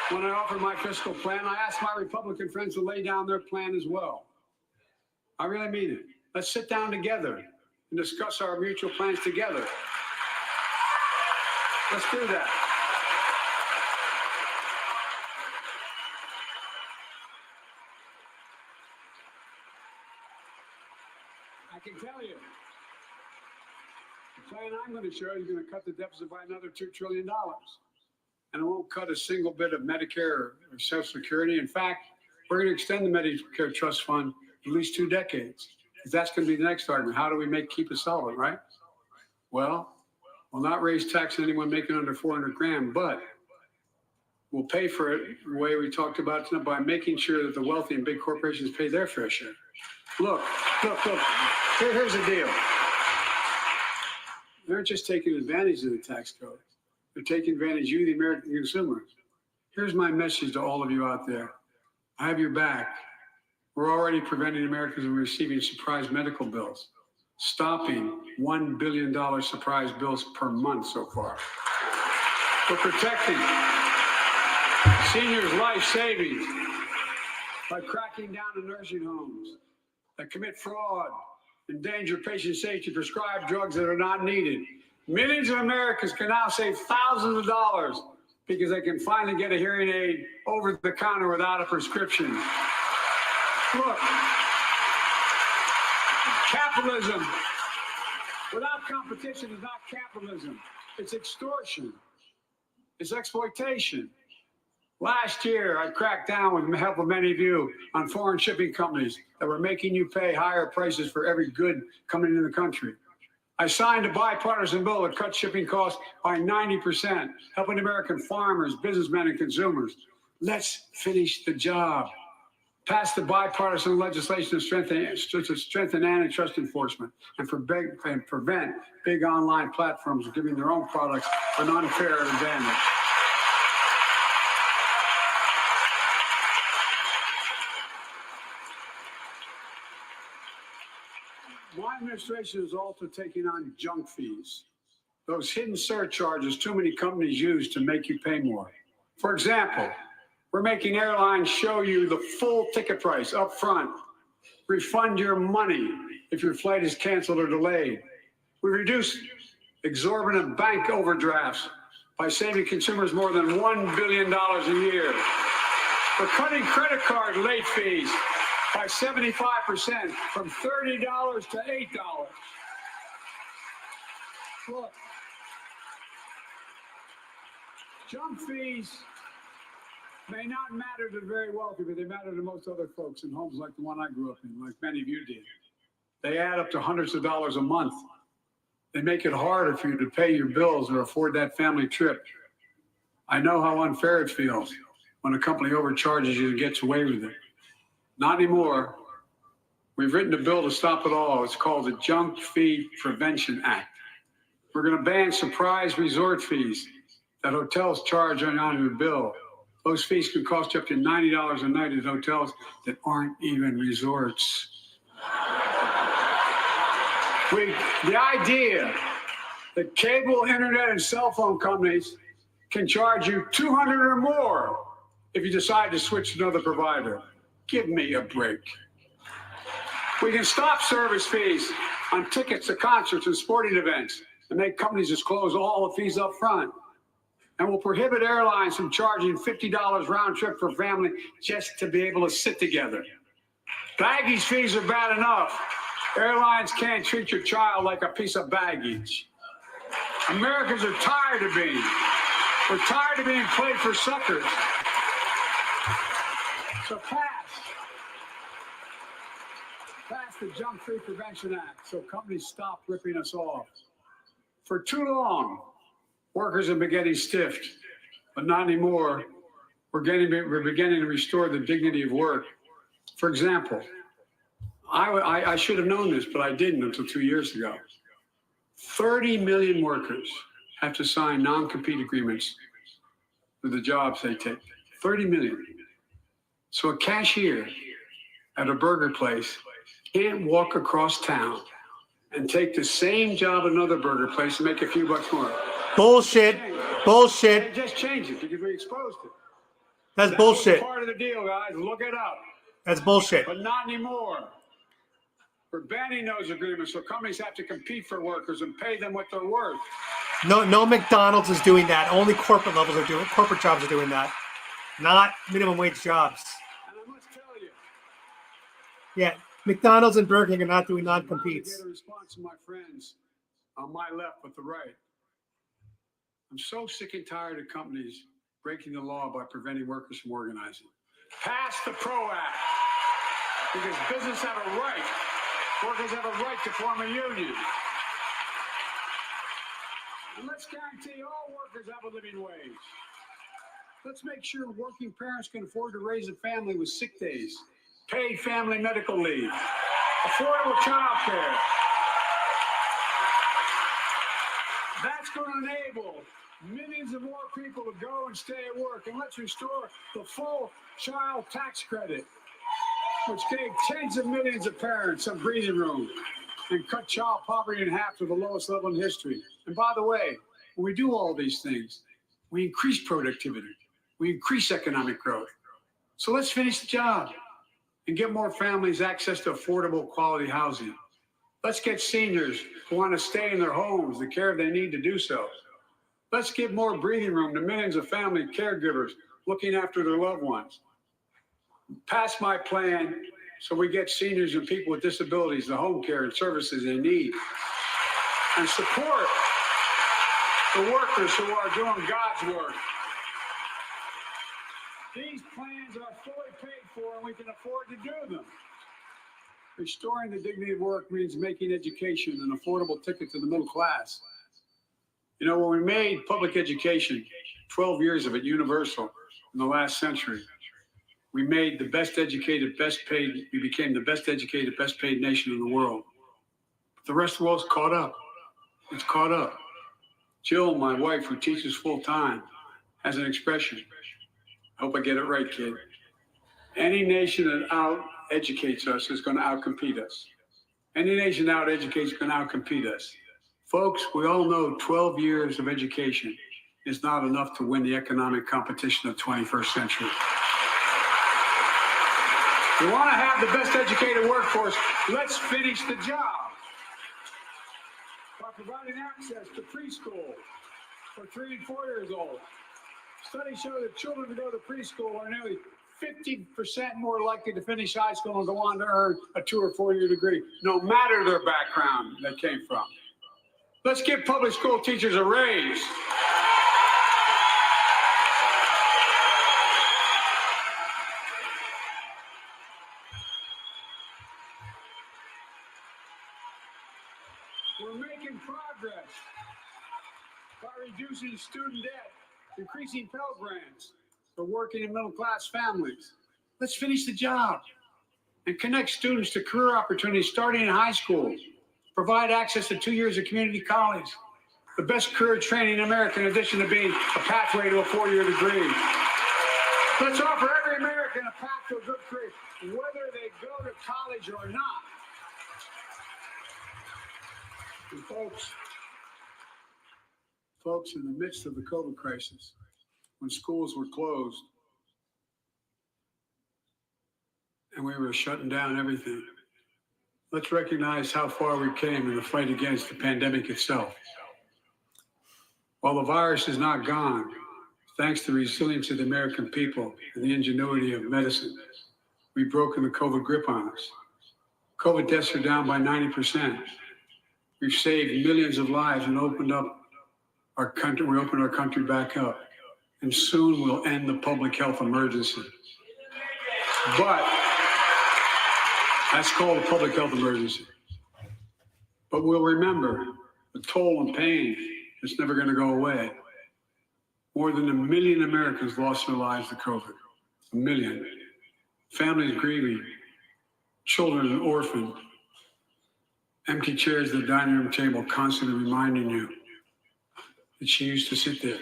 when I offer my fiscal plan, I ask my Republican friends to lay down their plan as well. I really mean it. Let's sit down together and discuss our mutual plans together. Let's do that. I can tell you, the plan I'm going to show you is going to cut the deficit by another $2 trillion. And it won't cut a single bit of Medicare or Social Security. In fact, we're going to extend the Medicare Trust Fund at least 2 decades. That's going to be the next argument. How do we keep it solvent, right? Well, we'll not raise tax on anyone making under 400 grand, but we'll pay for it the way we talked about tonight by making sure that the wealthy and big corporations pay their fair share. Look. Here's the deal. They're just taking advantage of the tax code. They're taking advantage of you, the American consumer. Here's my message to all of you out there. I have your back. We're already preventing Americans from receiving surprise medical bills, stopping $1 billion surprise bills per month so far. We're protecting seniors' life savings by cracking down on nursing homes that commit fraud, endanger patient safety, prescribe drugs that are not needed. Millions of Americans can now save thousands of dollars because they can finally get a hearing aid over the counter without a prescription. Look, capitalism without competition is not capitalism. It's extortion. It's exploitation. Last year, I cracked down with the help of many of you on foreign shipping companies that were making you pay higher prices for every good coming into the country. I signed a bipartisan bill that cut shipping costs by 90%, helping American farmers, businessmen, and consumers. Let's finish the job. Pass the bipartisan legislation to strengthen antitrust enforcement and prevent big online platforms from giving their own products an unfair advantage. My administration is also taking on junk fees, those hidden surcharges too many companies use to make you pay more. For example, we're making airlines show you the full ticket price up front, refund your money if your flight is canceled or delayed. We reduce exorbitant bank overdrafts by saving consumers more than $1 billion a year. We're cutting credit card late fees by 75% from $30 to $8. Look, junk fees may not matter to the very wealthy, but they matter to most other folks in homes like the one I grew up in, like many of you did. They add up to hundreds of dollars a month. They make it harder for you to pay your bills or afford that family trip. I know how unfair it feels when a company overcharges you and gets away with it. Not anymore. We've written a bill to stop it all. It's called the Junk Fee Prevention Act. We're going to ban surprise resort fees that hotels charge on your bill. Those fees can cost you up to $90 a night at hotels that aren't even resorts. The idea that cable, internet, and cell phone companies can charge you $200 or more if you decide to switch to another provider. Give me a break. We can stop service fees on tickets to concerts and sporting events and make companies disclose all the fees up front. And we'll prohibit airlines from charging $50 round trip for family just to be able to sit together. Baggage fees are bad enough. Airlines can't treat your child like a piece of baggage. Americans are tired of being. We're tired of being played for suckers. So pass the Junk Fee Prevention Act so companies stop ripping us off. For too long, workers have been getting stiffed, but not anymore. We're beginning to restore the dignity of work. For example, I should have known this, but I didn't until 2 years ago. 30 million workers have to sign non-compete agreements for the jobs they take. 30 million. So a cashier at a burger place can't walk across town and take the same job at another burger place and make a few bucks more. Bullshit. Hey, Bullshit. just change it because we exposed it. That's That bullshit. was part of the deal, guys. Look it up. That's bullshit. But not anymore. We're banning those agreements, so companies have to compete for workers and pay them what they're worth. No McDonald's is doing that. Only corporate jobs are doing that. Not minimum wage jobs. And I must tell you, Yeah, McDonald's and Burger King are not doing I non-competes. get a response from my friends on my left but the right. I'm so sick and tired of companies breaking the law by preventing workers from organizing. Pass the PRO Act, because business have a right. Workers have a right to form a union. And let's guarantee all workers have a living wage. Let's make sure working parents can afford to raise a family with sick days, paid family medical leave, affordable child care. That's going to enable millions of more people to go and stay at work. And let's restore the full child tax credit, which gave tens of millions of parents some breathing room and cut child poverty in half to the lowest level in history. And by the way, when we do all these things, we increase productivity, we increase economic growth. So let's finish the job and get more families access to affordable quality housing. Let's get seniors who want to stay in their homes the care they need to do so. Let's give more breathing room to millions of family caregivers looking after their loved ones. Pass my plan so we get seniors and people with disabilities the home care and services they need. And support the workers who are doing God's work. These plans are fully paid for and we can afford to do them. Restoring the dignity of work means making education an affordable ticket to the middle class. You know, when we made public education, 12 years of it universal in the last century, we made the best educated, best paid, we became the best educated, best paid nation in the world. But the rest of the world's caught up. It's caught up. Jill, my wife, who teaches full time, has an expression. I hope I get it right, kid. Any nation that out-educates us is going to out-compete us. Any nation that out-educates is going to out-compete us. Folks, we all know 12 years of education is not enough to win the economic competition of the 21st century. We want to have the best educated workforce. Let's finish the job by providing access to preschool for 3 and 4 years old. Studies show that children who go to preschool are nearly 50% more likely to finish high school and go on to earn a 2 or 4 year degree, no matter their background they came from. Let's give public school teachers a raise. We're making progress by reducing student debt, increasing Pell Grants for working and middle-class families. Let's finish the job and connect students to career opportunities starting in high school. Provide access to 2 years of community college, the best career training in America, in addition to being a pathway to a 4-year degree. Let's offer every American a path to a good career, whether they go to college or not. And folks, in the midst of the COVID crisis, when schools were closed and we were shutting down everything, let's recognize how far we came in the fight against the pandemic itself. While the virus is not gone, thanks to the resilience of the American people and the ingenuity of medicine, we've broken the COVID grip on us. COVID deaths are down by 90%. We've saved millions of lives and opened up our country. We opened our country back up. And soon we'll end the public health emergency. But that's called a public health emergency. But we'll remember the toll and pain is never going to go away. More than 1 million Americans lost their lives to COVID. 1 million. Families grieving, children orphaned, empty chairs at the dining room table constantly reminding you that she used to sit there.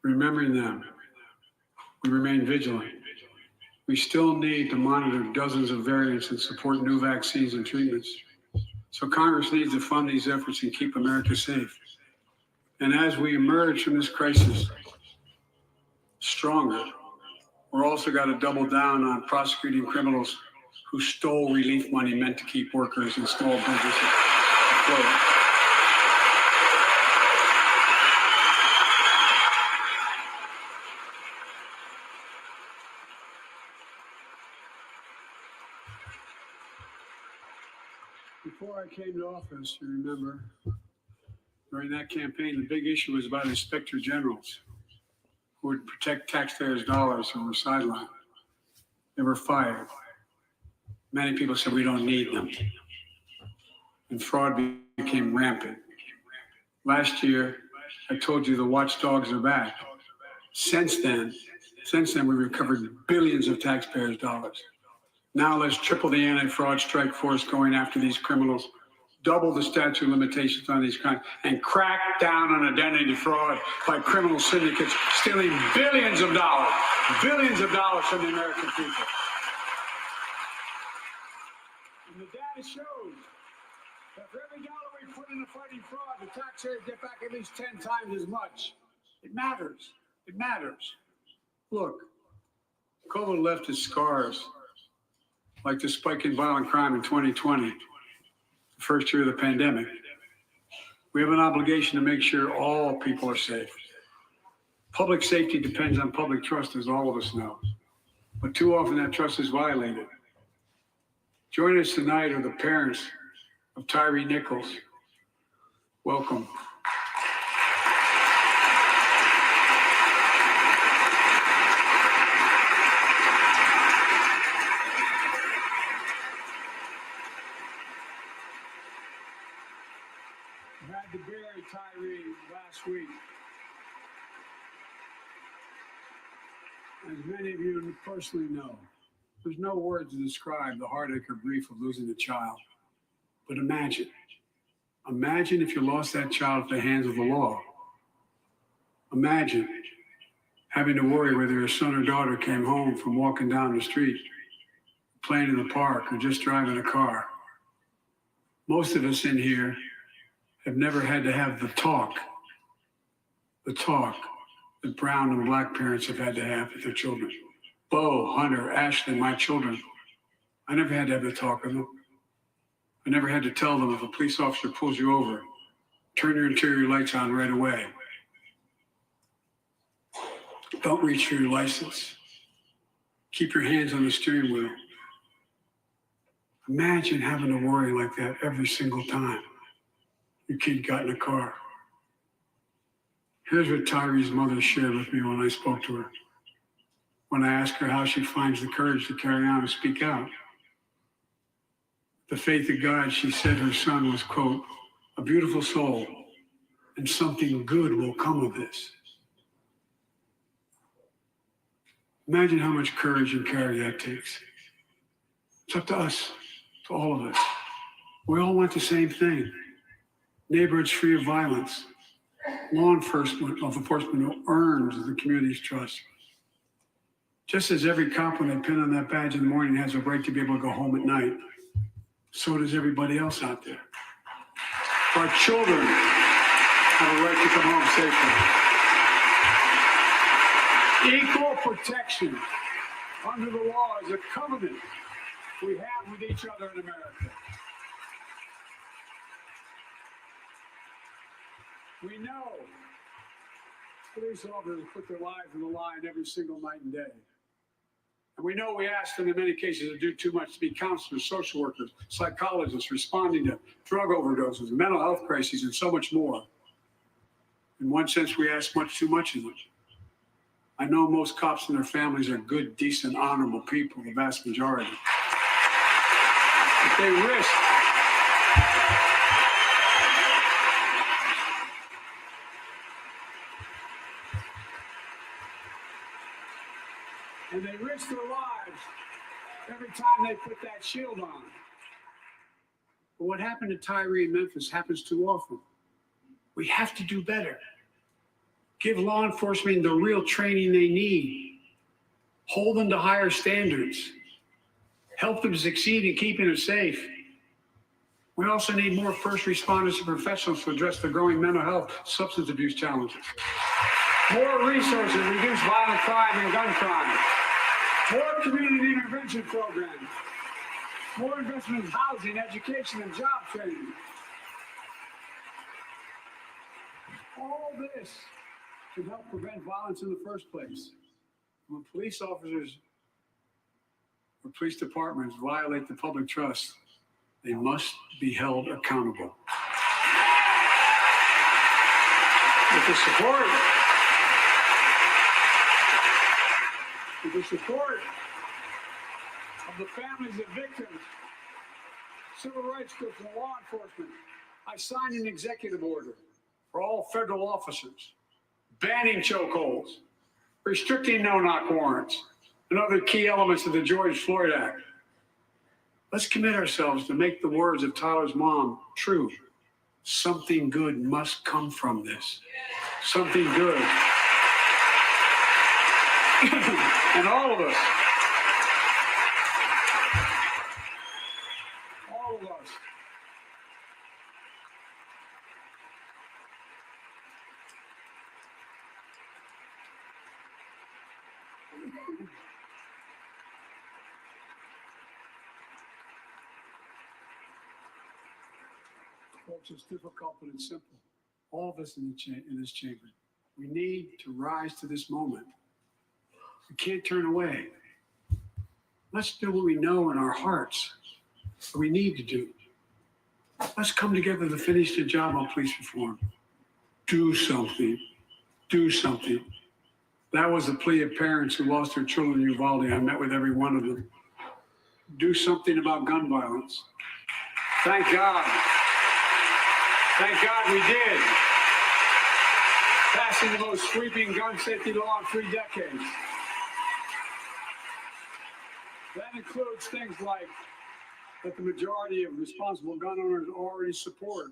Remembering them, we remain vigilant. We still need to monitor dozens of variants and support new vaccines and treatments. So Congress needs to fund these efforts and keep America safe. And as we emerge from this crisis stronger, we're also got to double down on prosecuting criminals who stole relief money meant to keep workers and small businesses afloat. Before I came to office, you remember, during that campaign, the big issue was about inspector generals who would protect taxpayers' dollars who were sidelined. They were fired. Many people said we don't need them. And fraud became rampant. Last year, I told you the watchdogs are back. Since then, we recovered billions of taxpayers' dollars. Now let's triple the anti-fraud strike force going after these criminals, double the statute of limitations on these crimes, and crack down on identity fraud by criminal syndicates stealing billions of dollars from the American people. And the data shows that for every dollar we put into fighting fraud, the taxpayers get back at least 10 times as much. It matters. It matters. Look, COVID left its scars, like the spike in violent crime in 2020, the first year of the pandemic. We have an obligation to make sure all people are safe. Public safety depends on public trust, as all of us know. But too often that trust is violated. Joining us tonight are the parents of Tyree Nichols. Welcome. I had to bury Tyree last week. As many of you personally know, there's no words to describe the heartache or grief of losing a child. But imagine if you lost that child at the hands of the law. Imagine having to worry whether your son or daughter came home from walking down the street, playing in the park, or just driving a car. Most of us in here have never had to have the talk that brown and black parents have had to have with their children. Bo, Hunter, Ashley, my children. I never had to have the talk with them. I never had to tell them if a police officer pulls you over, turn your interior lights on right away. Don't reach for your license. Keep your hands on the steering wheel. Imagine having to worry like that every single time your kid got in a car. Here's what Tyree's mother shared with me when I spoke to her. When I asked her how she finds the courage to carry on and speak out. The faith of God, she said her son was, quote, a beautiful soul, and something good will come of this. Imagine how much courage and care that takes. It's up to us, to all of us. We all want the same thing. Neighborhoods free of violence. Law enforcement who earns the community's trust. Just as every cop, when they pin on that badge in the morning, has a right to be able to go home at night, so does everybody else out there. Our children have a right to come home safely. Equal protection under the law is a covenant we have with each other in America. We know police officers put their lives on the line every single night and day. And we know we ask them in many cases to do too much, to be counselors, social workers, psychologists, responding to drug overdoses, mental health crises, and so much more. In one sense, we ask much too much of them. I know most cops and their families are good, decent, honorable people, the vast majority. But they risk their lives every time they put that shield on. But what happened to Tyree in Memphis happens too often. We have to do better. Give law enforcement the real training they need. Hold them to higher standards. Help them succeed in keeping them safe. We also need more first responders and professionals to address the growing mental health, substance abuse challenges. More resources to reduce violent crime and gun crime. More community intervention programs. More investment in housing, education, and job training. All this can help prevent violence in the first place. When police officers or police departments violate the public trust, they must be held accountable. With the support of the families of victims, civil rights groups, and law enforcement, I signed an executive order for all federal officers, banning chokeholds, restricting no-knock warrants, and other key elements of the George Floyd Act. Let's commit ourselves to make the words of Tyler's mom true. Something good must come from this. Something good. And all of us, folks, it's difficult, but it's simple. All of us in this chamber, we need to rise to this moment. We can't turn away. Let's do what we know in our hearts, what we need to do. Let's come together to finish the job on police reform. Do something. Do something. That was the plea of parents who lost their children in Uvalde. I met with every one of them. Do something about gun violence. Thank God. Thank God we did. Passing the most sweeping gun safety law in 3 decades. That includes things like that the majority of responsible gun owners already support.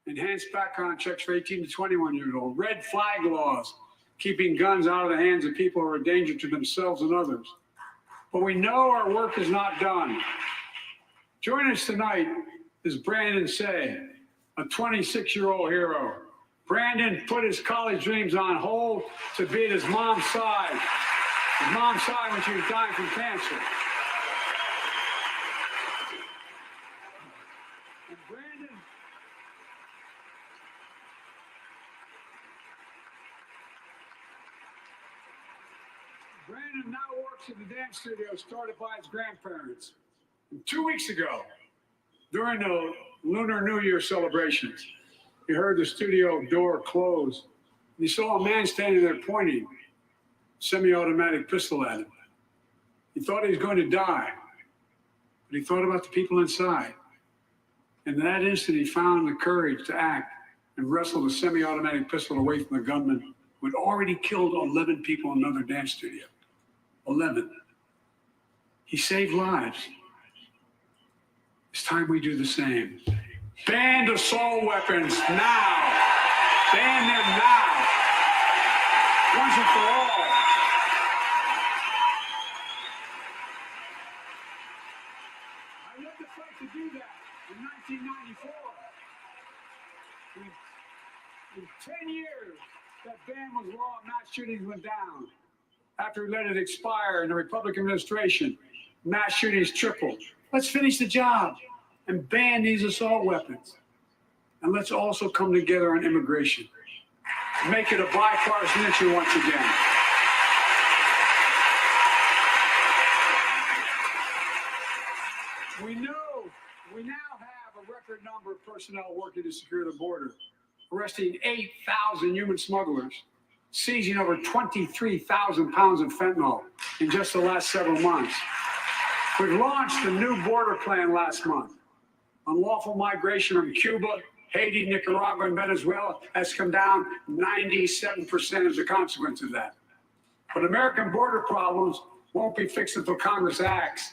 Enhanced background checks for 18 to 21-year-olds. Red flag laws, keeping guns out of the hands of people who are a danger to themselves and others. But we know our work is not done. Join us tonight is Brandon Say, a 26-year-old hero. Brandon put his college dreams on hold to be at his mom's side. His mom's side when she was dying from cancer. And Brandon now works at the dance studio started by his grandparents. And 2 weeks ago, during the Lunar New Year celebrations, he heard the studio door close. And he saw a man standing there pointing a semi-automatic pistol at him. He thought he was going to die, but he thought about the people inside. And in that instant, he found the courage to act and wrestle the semi-automatic pistol away from the gunman who had already killed 11 people in another dance studio. 11. He saved lives. It's time we do the same. Ban assault weapons now. Ban them now. Once and for all. I led the fight to do that in 1994. In 10 years, that ban was law, mass shootings went down. After we let it expire in the Republican administration, mass shootings tripled. Let's finish the job and ban these assault weapons. And let's also come together on immigration. Make it a bipartisan issue once again. We now have a record number of personnel working to secure the border, arresting 8,000 human smugglers, seizing over 23,000 pounds of fentanyl in just the last several months. We've launched a new border plan last month. Unlawful migration from Cuba, Haiti, Nicaragua, and Venezuela has come down 97% as a consequence of that. But American border problems won't be fixed until Congress acts.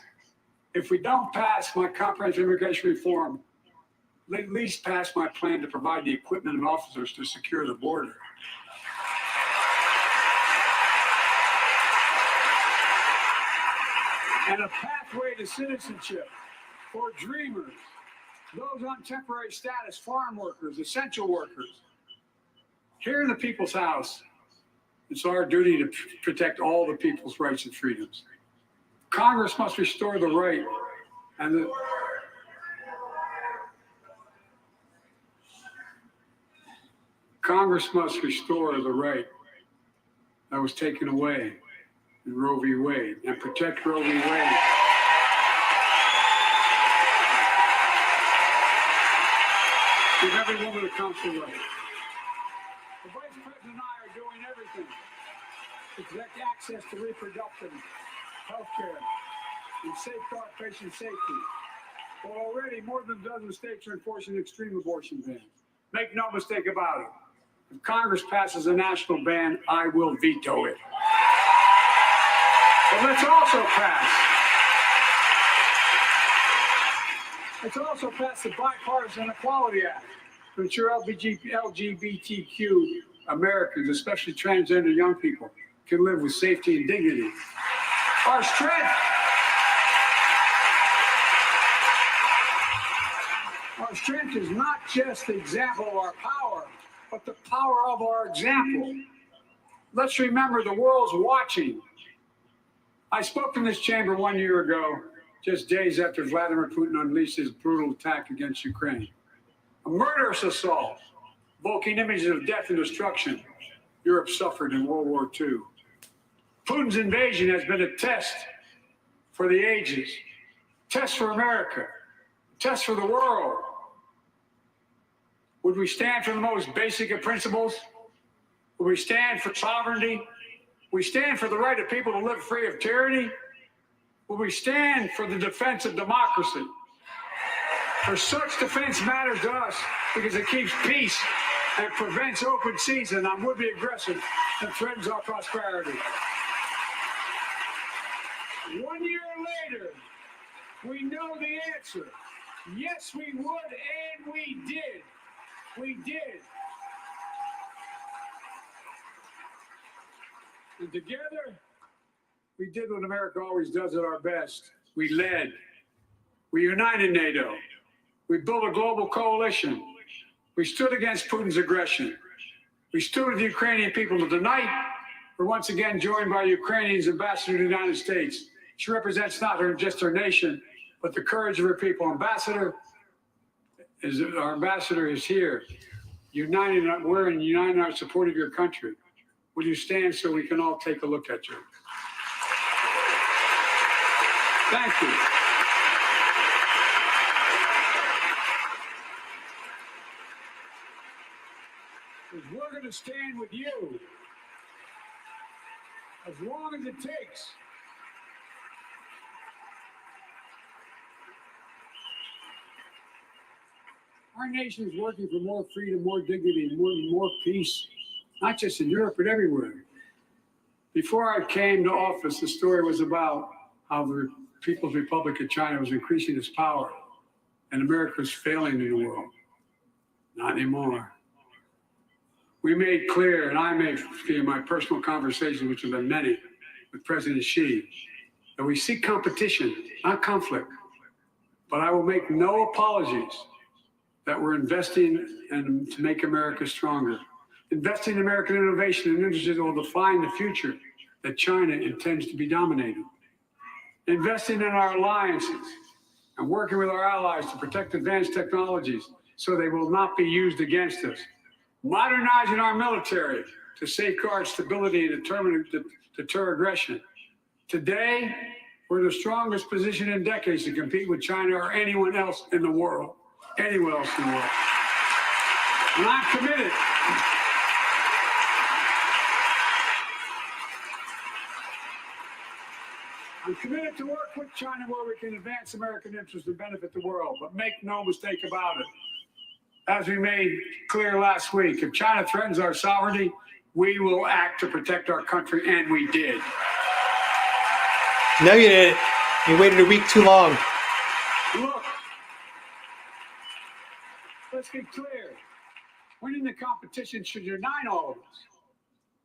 If we don't pass my comprehensive immigration reform, at least pass my plan to provide the equipment and officers to secure the border. And a pathway to citizenship for dreamers, those on temporary status, farm workers, essential workers. Here in the people's house, it's our duty to protect all the people's rights and freedoms. Congress must restore the right and the Congress must restore the right that was taken away in Roe v. Wade and protect Roe v. Wade. Give every woman a constitutional right. The Vice President and I are doing everything to protect access to reproductive health care and safeguard patient safety. Well, already more than a dozen states are enforcing extreme abortion bans. Make no mistake about it. If Congress passes a national ban, I will veto it. But let's also pass the Bipartisan Equality Act to ensure LGBTQ Americans, especially transgender young people, can live with safety and dignity. Our strength is not just the example of our power, but the power of our example. Let's remember the world's watching. I spoke in this chamber 1 year ago, just days after Vladimir Putin unleashed his brutal attack against Ukraine. A murderous assault, evoking images of death and destruction Europe suffered in World War II. Putin's invasion has been a test for the ages, test for America, test for the world. Would we stand for the most basic of principles? Would we stand for sovereignty? Would we stand for the right of people to live free of tyranny? Would we stand for the defense of democracy? For such defense matters to us because it keeps peace and prevents open season on would-be aggressors and threatens our prosperity. 1 year later, we know the answer. Yes, we would, and we did. We did. And together, we did what America always does at our best. We led. We united NATO. We built a global coalition. We stood against Putin's aggression. We stood with the Ukrainian people. Tonight, we're once again joined by Ukraine's ambassador to the United States. She represents not just her nation, but the courage of her people. Our ambassador is here, uniting our support of your country. Will you stand so we can all take a look at you? Thank you. Because we're going to stand with you as long as it takes. Our nation is working for more freedom, more dignity, more peace, not just in Europe, but everywhere. Before I came to office, the story was about how the People's Republic of China was increasing its power and America was failing in the world. Not anymore. We made clear, and I made in my personal conversations, which have been many, with President Xi, that we seek competition, not conflict. But I will make no apologies that we're investing to make America stronger. Investing in American innovation and industries will define the future that China intends to be dominating. Investing in our alliances and working with our allies to protect advanced technologies so they will not be used against us. Modernizing our military to safeguard stability and deter aggression. Today, we're in the strongest position in decades to compete with China or anyone else in the world. Anyone else in the world. And I'm committed. I'm committed to work with China where we can advance American interests and benefit the world. But make no mistake about it. As we made clear last week, if China threatens our sovereignty, we will act to protect our country, and we did. No, you didn't. You waited a week too long. Look, let's be clear. Winning the competition should unite all of us.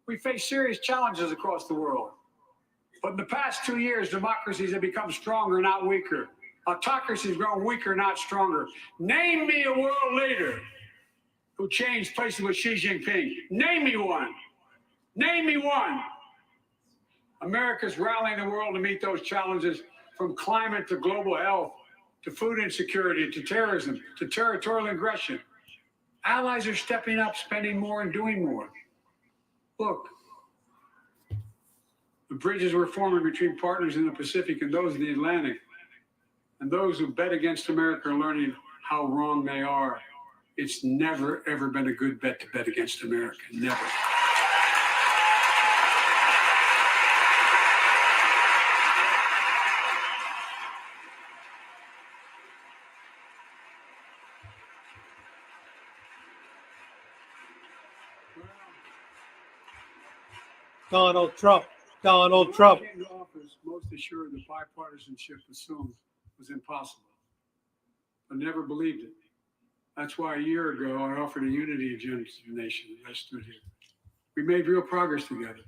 We face serious challenges across the world. But in the past 2 years, democracies have become stronger, not weaker. Autocracy has grown weaker, not stronger. Name me a world leader who changed places with Xi Jinping. Name me one. Name me one. America's rallying the world to meet those challenges, from climate to global health, to food insecurity, to terrorism, to territorial aggression. Allies are stepping up, spending more, and doing more. Look, the bridges we're forming between partners in the Pacific and those in the Atlantic, and those who bet against America are learning how wrong they are. It's never, ever been a good bet to bet against America. Never. Donald Trump. Donald Trump. When I came to office, most assured that bipartisanship assumed was impossible. I never believed it. That's why a year ago I offered a unity agenda to the nation as I stood here. We made real progress together.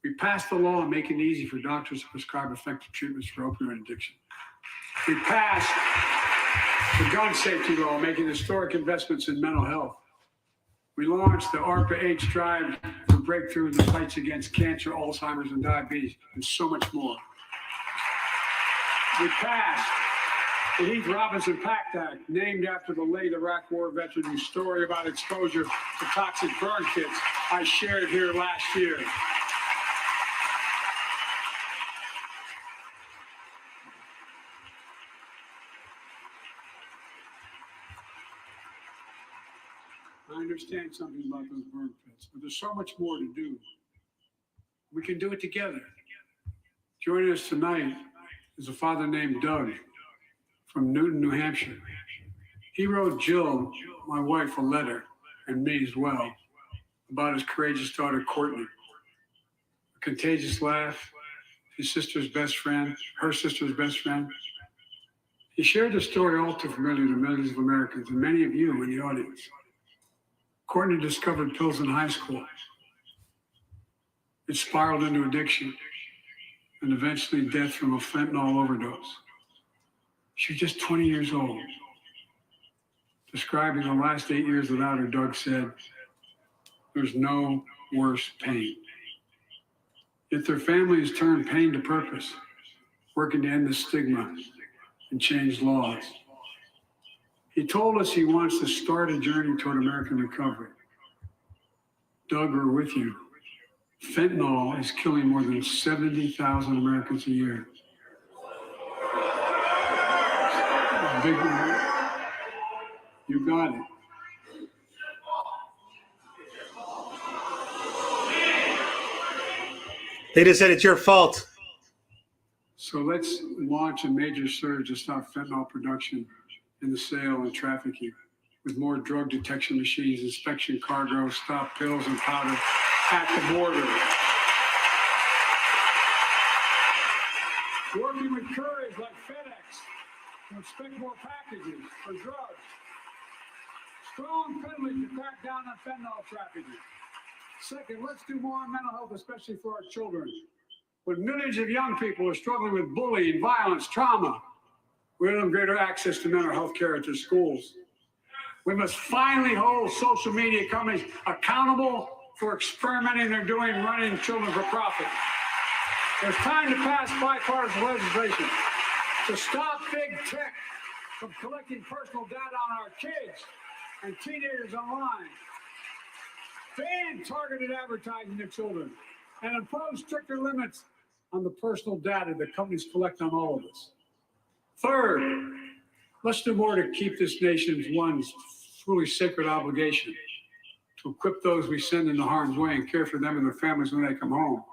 We passed a law making it easy for doctors to prescribe effective treatments for opioid addiction. We passed the gun safety law, making historic investments in mental health. We launched the ARPA-H drive for breakthrough in the fights against cancer, Alzheimer's, and diabetes, and so much more. We passed the Heath Robinson Pact Act, named after the late Iraq War veteran whose story about exposure to toxic burn kits I shared here last year. I understand something about those burn pits, but there's so much more to do. We can do it together. Joining us tonight is a father named Doug from Newton, New Hampshire. He wrote Jill, my wife, a letter, and me as well, about his courageous daughter, Courtney. A contagious laugh, his sister's best friend, her sister's best friend. He shared a story all too familiar to millions of Americans and many of you in the audience. Courtney discovered pills in high school. It spiraled into addiction and eventually death from a fentanyl overdose. She was just 20 years old. Describing the last 8 years without her, Doug said, "There's no worse pain." Yet their family has turned pain to purpose, working to end the stigma and change laws. He told us he wants to start a journey toward American recovery. Doug, we're with you. Fentanyl is killing more than 70,000 Americans a year. Big, you got it. They just said it's your fault. So let's launch a major surge to stop fentanyl production and the sale and trafficking, with more drug detection machines, inspection cargo, stop pills and powder at the border. Working with couriers like FedEx to inspect more packages for drugs. Strong penalties to crack down on fentanyl trafficking. Second, let's do more on mental health, especially for our children. When millions of young people are struggling with bullying, violence, trauma, we give them greater access to mental health care at their schools. We must finally hold social media companies accountable for experimenting they're doing, running children for profit. There's time to pass bipartisan legislation to stop big tech from collecting personal data on our kids and teenagers online. Ban targeted advertising to children and impose stricter limits on the personal data that companies collect on all of us. Third, let's do more to keep this nation's one truly sacred obligation: to equip those we send into harm's way and care for them and their families when they come home.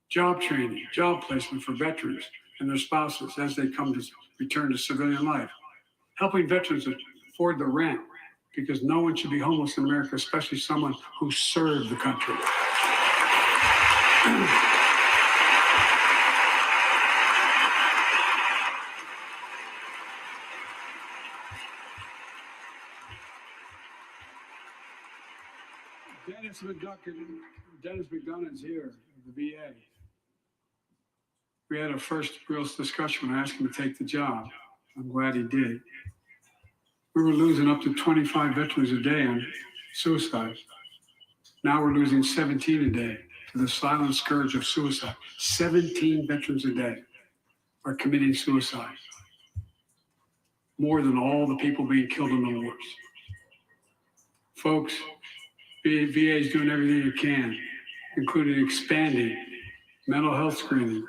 Job training, job placement for veterans and their spouses as they come to return to civilian life. Helping veterans afford the rent, because no one should be homeless in America, especially someone who served the country. Dennis McDonough's here, the VA. We had a first real discussion when I asked him to take the job. I'm glad he did. We were losing up to 25 veterans a day on suicide. Now we're losing 17 a day to the silent scourge of suicide. 17 veterans a day are committing suicide. More than all the people being killed in the wars. Folks, VA is doing everything it can, including expanding mental health screening,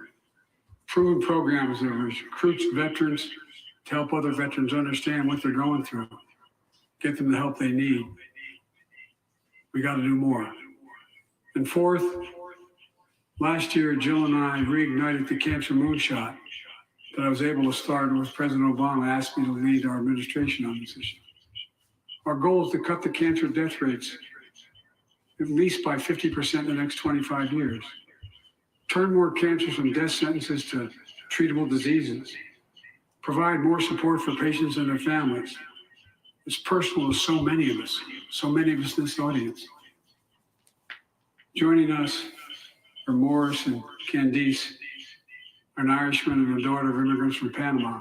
proven programs that recruits veterans to help other veterans understand what they're going through, get them the help they need. We got to do more. And fourth, last year, Jill and I reignited the cancer moonshot that I was able to start with President Obama asked me to lead our administration on this issue. Our goal is to cut the cancer death rates at least by 50% in the next 25 years. Turn more cancers from death sentences to treatable diseases. Provide more support for patients and their families. It's personal to so many of us in this audience. Joining us are Morris and Candice, an Irishman and the daughter of immigrants from Panama.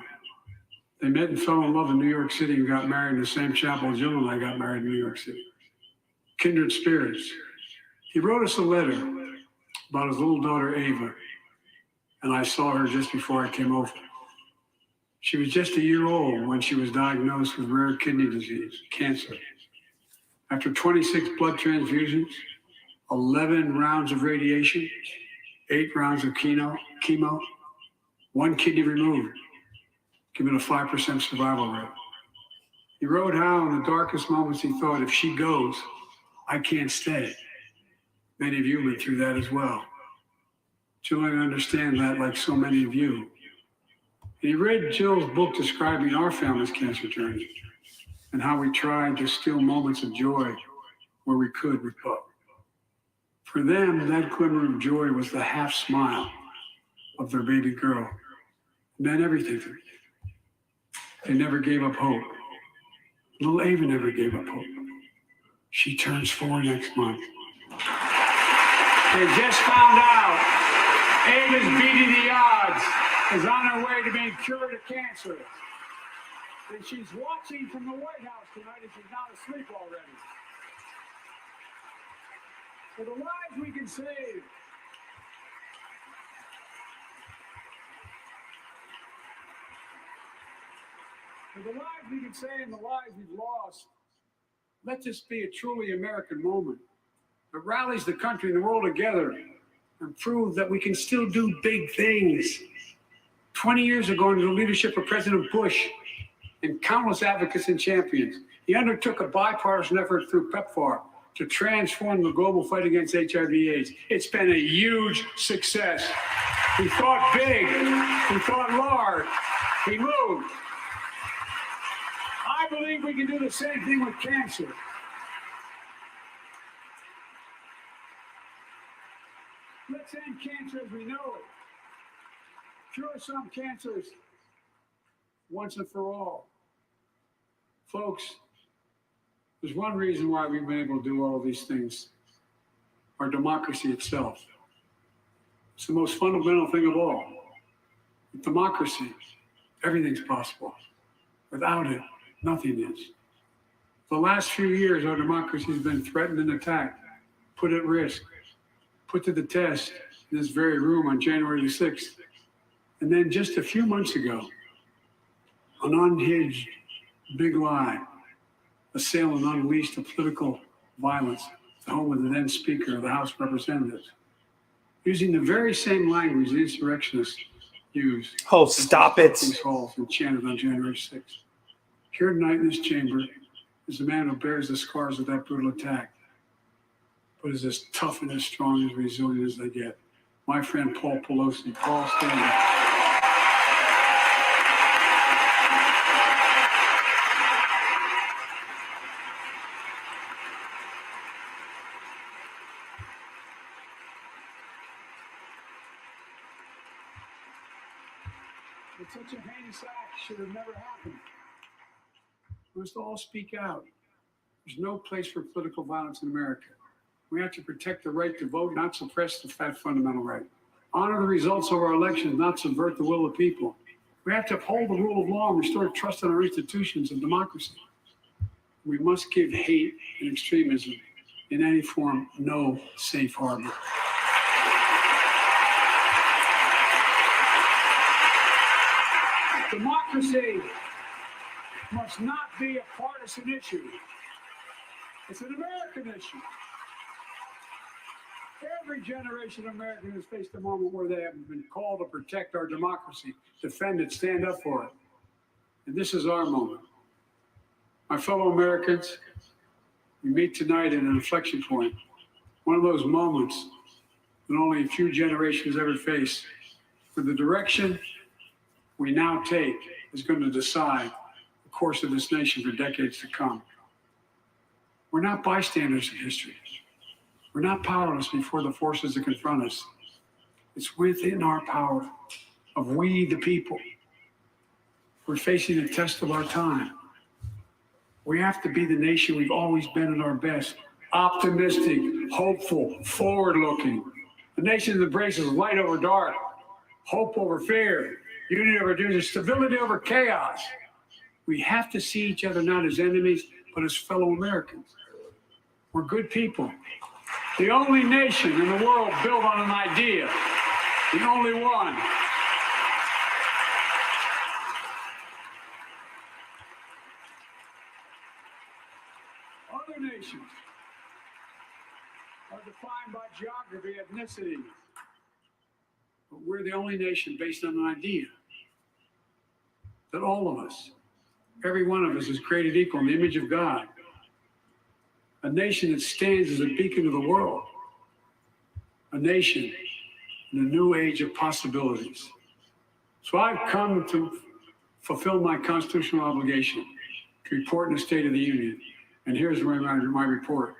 They met and fell in love in New York City and got married in the same chapel Jill and I got married in New York City. Kindred spirits. He wrote us a letter about his little daughter, Ava, and I saw her just before I came over. She was just a year old when she was diagnosed with rare kidney disease, cancer. After 26 blood transfusions, 11 rounds of radiation, 8 rounds of chemo, 1 kidney removed, giving a 5% survival rate. He wrote how in the darkest moments he thought, if she goes, I can't stay. Many of you went through that as well. Jill and I understand that like so many of you. And he read Jill's book describing our family's cancer journey and how we tried to steal moments of joy where we could with Buck. For them, that glimmer of joy was the half smile of their baby girl. It meant everything to them. They never gave up hope. Little Ava never gave up hope. She turns 4 next month. They just found out Ava's beating the odds, is on her way to being cured of cancer. And she's watching from the White House tonight and she's not asleep already. For the lives we can save. For the lives we can save and the lives we've lost, let this be a truly American moment that rallies the country and the world together and proves that we can still do big things. 20 years ago, under the leadership of President Bush and countless advocates and champions, he undertook a bipartisan effort through PEPFAR to transform the global fight against HIV/AIDS. It's been a huge success. He thought big, he thought large, he moved. I believe we can do the same thing with cancer. Let's end cancer as we know it. Cure some cancers once and for all. Folks, there's one reason why we've been able to do all of these things. Our democracy itself. It's the most fundamental thing of all. With democracy, everything's possible. Without it, nothing is. For the last few years, our democracy has been threatened and attacked, put at risk, put to the test in this very room on January the 6th. And then just a few months ago, an unhinged big lie, assailed and unleashed a political violence at the home of the then Speaker of the House of Representatives, using the very same language the insurrectionists used. Oh, stop it. These halls and chanted on January 6th. Here tonight in this chamber is the man who bears the scars of that brutal attack, but is as tough and as strong and as resilient as they get. My friend Paul Pelosi. Paul, stand up. But such a heinous act should have never happened. We must all speak out. There's no place for political violence in America. We have to protect the right to vote, not suppress that fundamental right. honor the results of our elections, not subvert the will of the people. We have to uphold the rule of law and restore trust in our institutions and democracy. We must give hate and extremism in any form no safe harbor. Democracy must not be a partisan issue. It's an American issue. Every generation of Americans has faced a moment where they have been called to protect our democracy, defend it, stand up for it. And this is our moment. My fellow Americans, we meet tonight at an inflection point, one of those moments that only a few generations ever face, where the direction we now take is going to decide the course of this nation for decades to come. We're not bystanders of history. We're not powerless before the forces that confront us. It's within our power of we, the people. We're facing the test of our time. We have to be the nation we've always been at our best. Optimistic, hopeful, forward-looking. A nation that embraces light over dark, hope over fear, unity over division, stability over chaos. We have to see each other not as enemies, but as fellow Americans. We're good people. The only nation in the world built on an idea. The only one. Other nations are defined by geography, ethnicity. But we're the only nation based on an idea that all of us, every one of us, is created equal in the image of God. A nation that stands as a beacon of the world. A nation in a new age of possibilities. So I've come to fulfill my constitutional obligation to report in the State of the Union. And here's my report.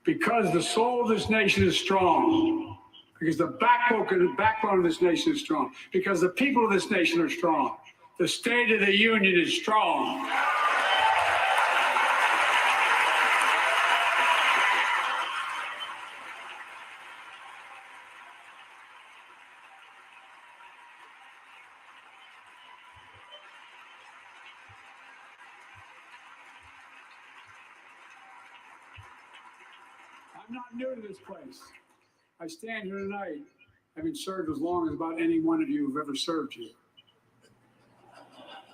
Because the soul of this nation is strong, because the backbone of this nation is strong, because the people of this nation are strong, the State of the Union is strong. I'm not new to this place. I stand here tonight having served as long as about any one of you who've ever served here.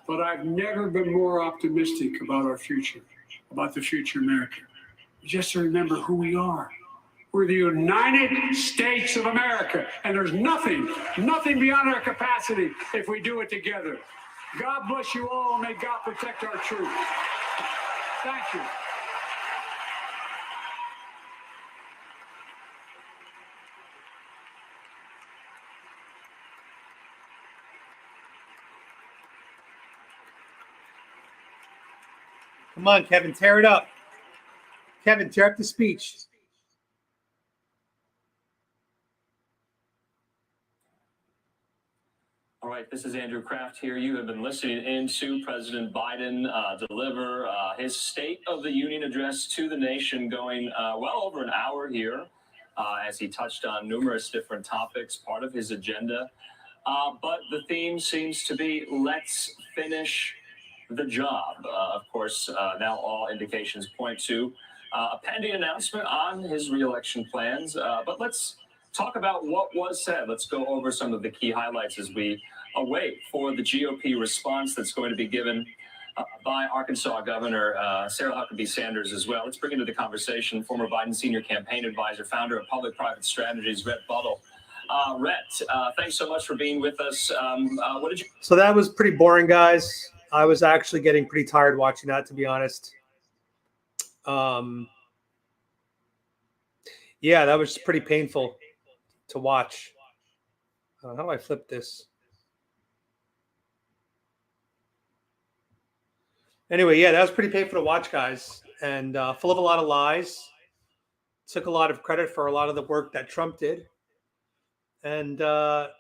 But I've never been more optimistic about our future, about the future of America. Just to remember who we are. We're the United States of America, and there's nothing beyond our capacity if we do it together. God bless you all, and may God protect our troops. Thank you. Come on, Kevin, tear it up. Kevin, tear up the speech. All right, this is Andrew Kraft here. You have been listening into President Biden deliver his State of the Union address to the nation, going well over an hour here as he touched on numerous different topics, part of his agenda. But the theme seems to be, let's finish the job. Of course, now all indications point to a pending announcement on his reelection plans. But let's talk about what was said. Let's go over some of the key highlights as we await for the GOP response that's going to be given by Arkansas Governor Sarah Huckabee Sanders as well. Let's bring into the conversation former Biden senior campaign advisor, founder of public-private strategies, Rhett Buttle. Rhett, thanks so much for being with us. What did you? So that was pretty boring, guys. I was actually getting pretty tired watching that, to be honest. Yeah, that was pretty painful to watch. How do I flip this? Anyway, yeah, that was pretty painful to watch, guys, and full of a lot of lies. Took a lot of credit for a lot of the work that Trump did, and the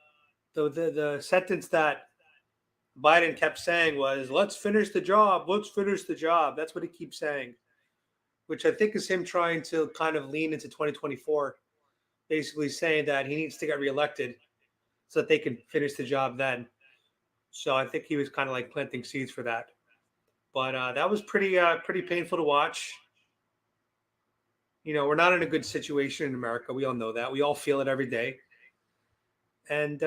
sentence that Biden kept saying was, "Let's finish the job. Let's finish the job." That's what he keeps saying, which I think is him trying to kind of lean into 2024, basically saying that he needs to get reelected so that they can finish the job then. So I think he was kind of like planting seeds for that. But that was pretty painful to watch. You know, we're not in a good situation in America. We all know that. We all feel it every day. And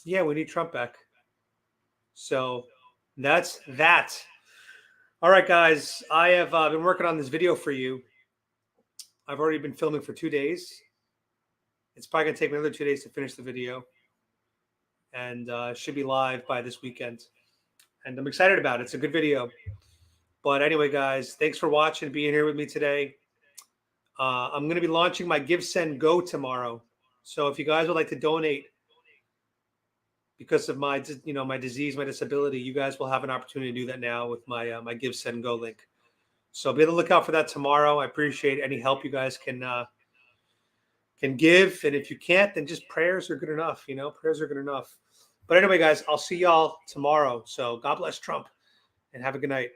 yeah, we need Trump back. So that's that. All right, guys. I have been working on this video for you. I've already been filming for 2 days. It's probably going to take me another 2 days to finish the video. And should be live by this weekend. And I'm excited about it. It's a good video. But anyway, guys, thanks for watching, being here with me today. I'm going to be launching my Give, Send, Go tomorrow. So if you guys would like to donate because of my, my disease, my disability, you guys will have an opportunity to do that now with my my Give, Send, Go link. So be on the lookout for that tomorrow. I appreciate any help you guys can give. And if you can't, then just prayers are good enough. Prayers are good enough. But anyway, guys, I'll see y'all tomorrow. So God bless Trump and have a good night.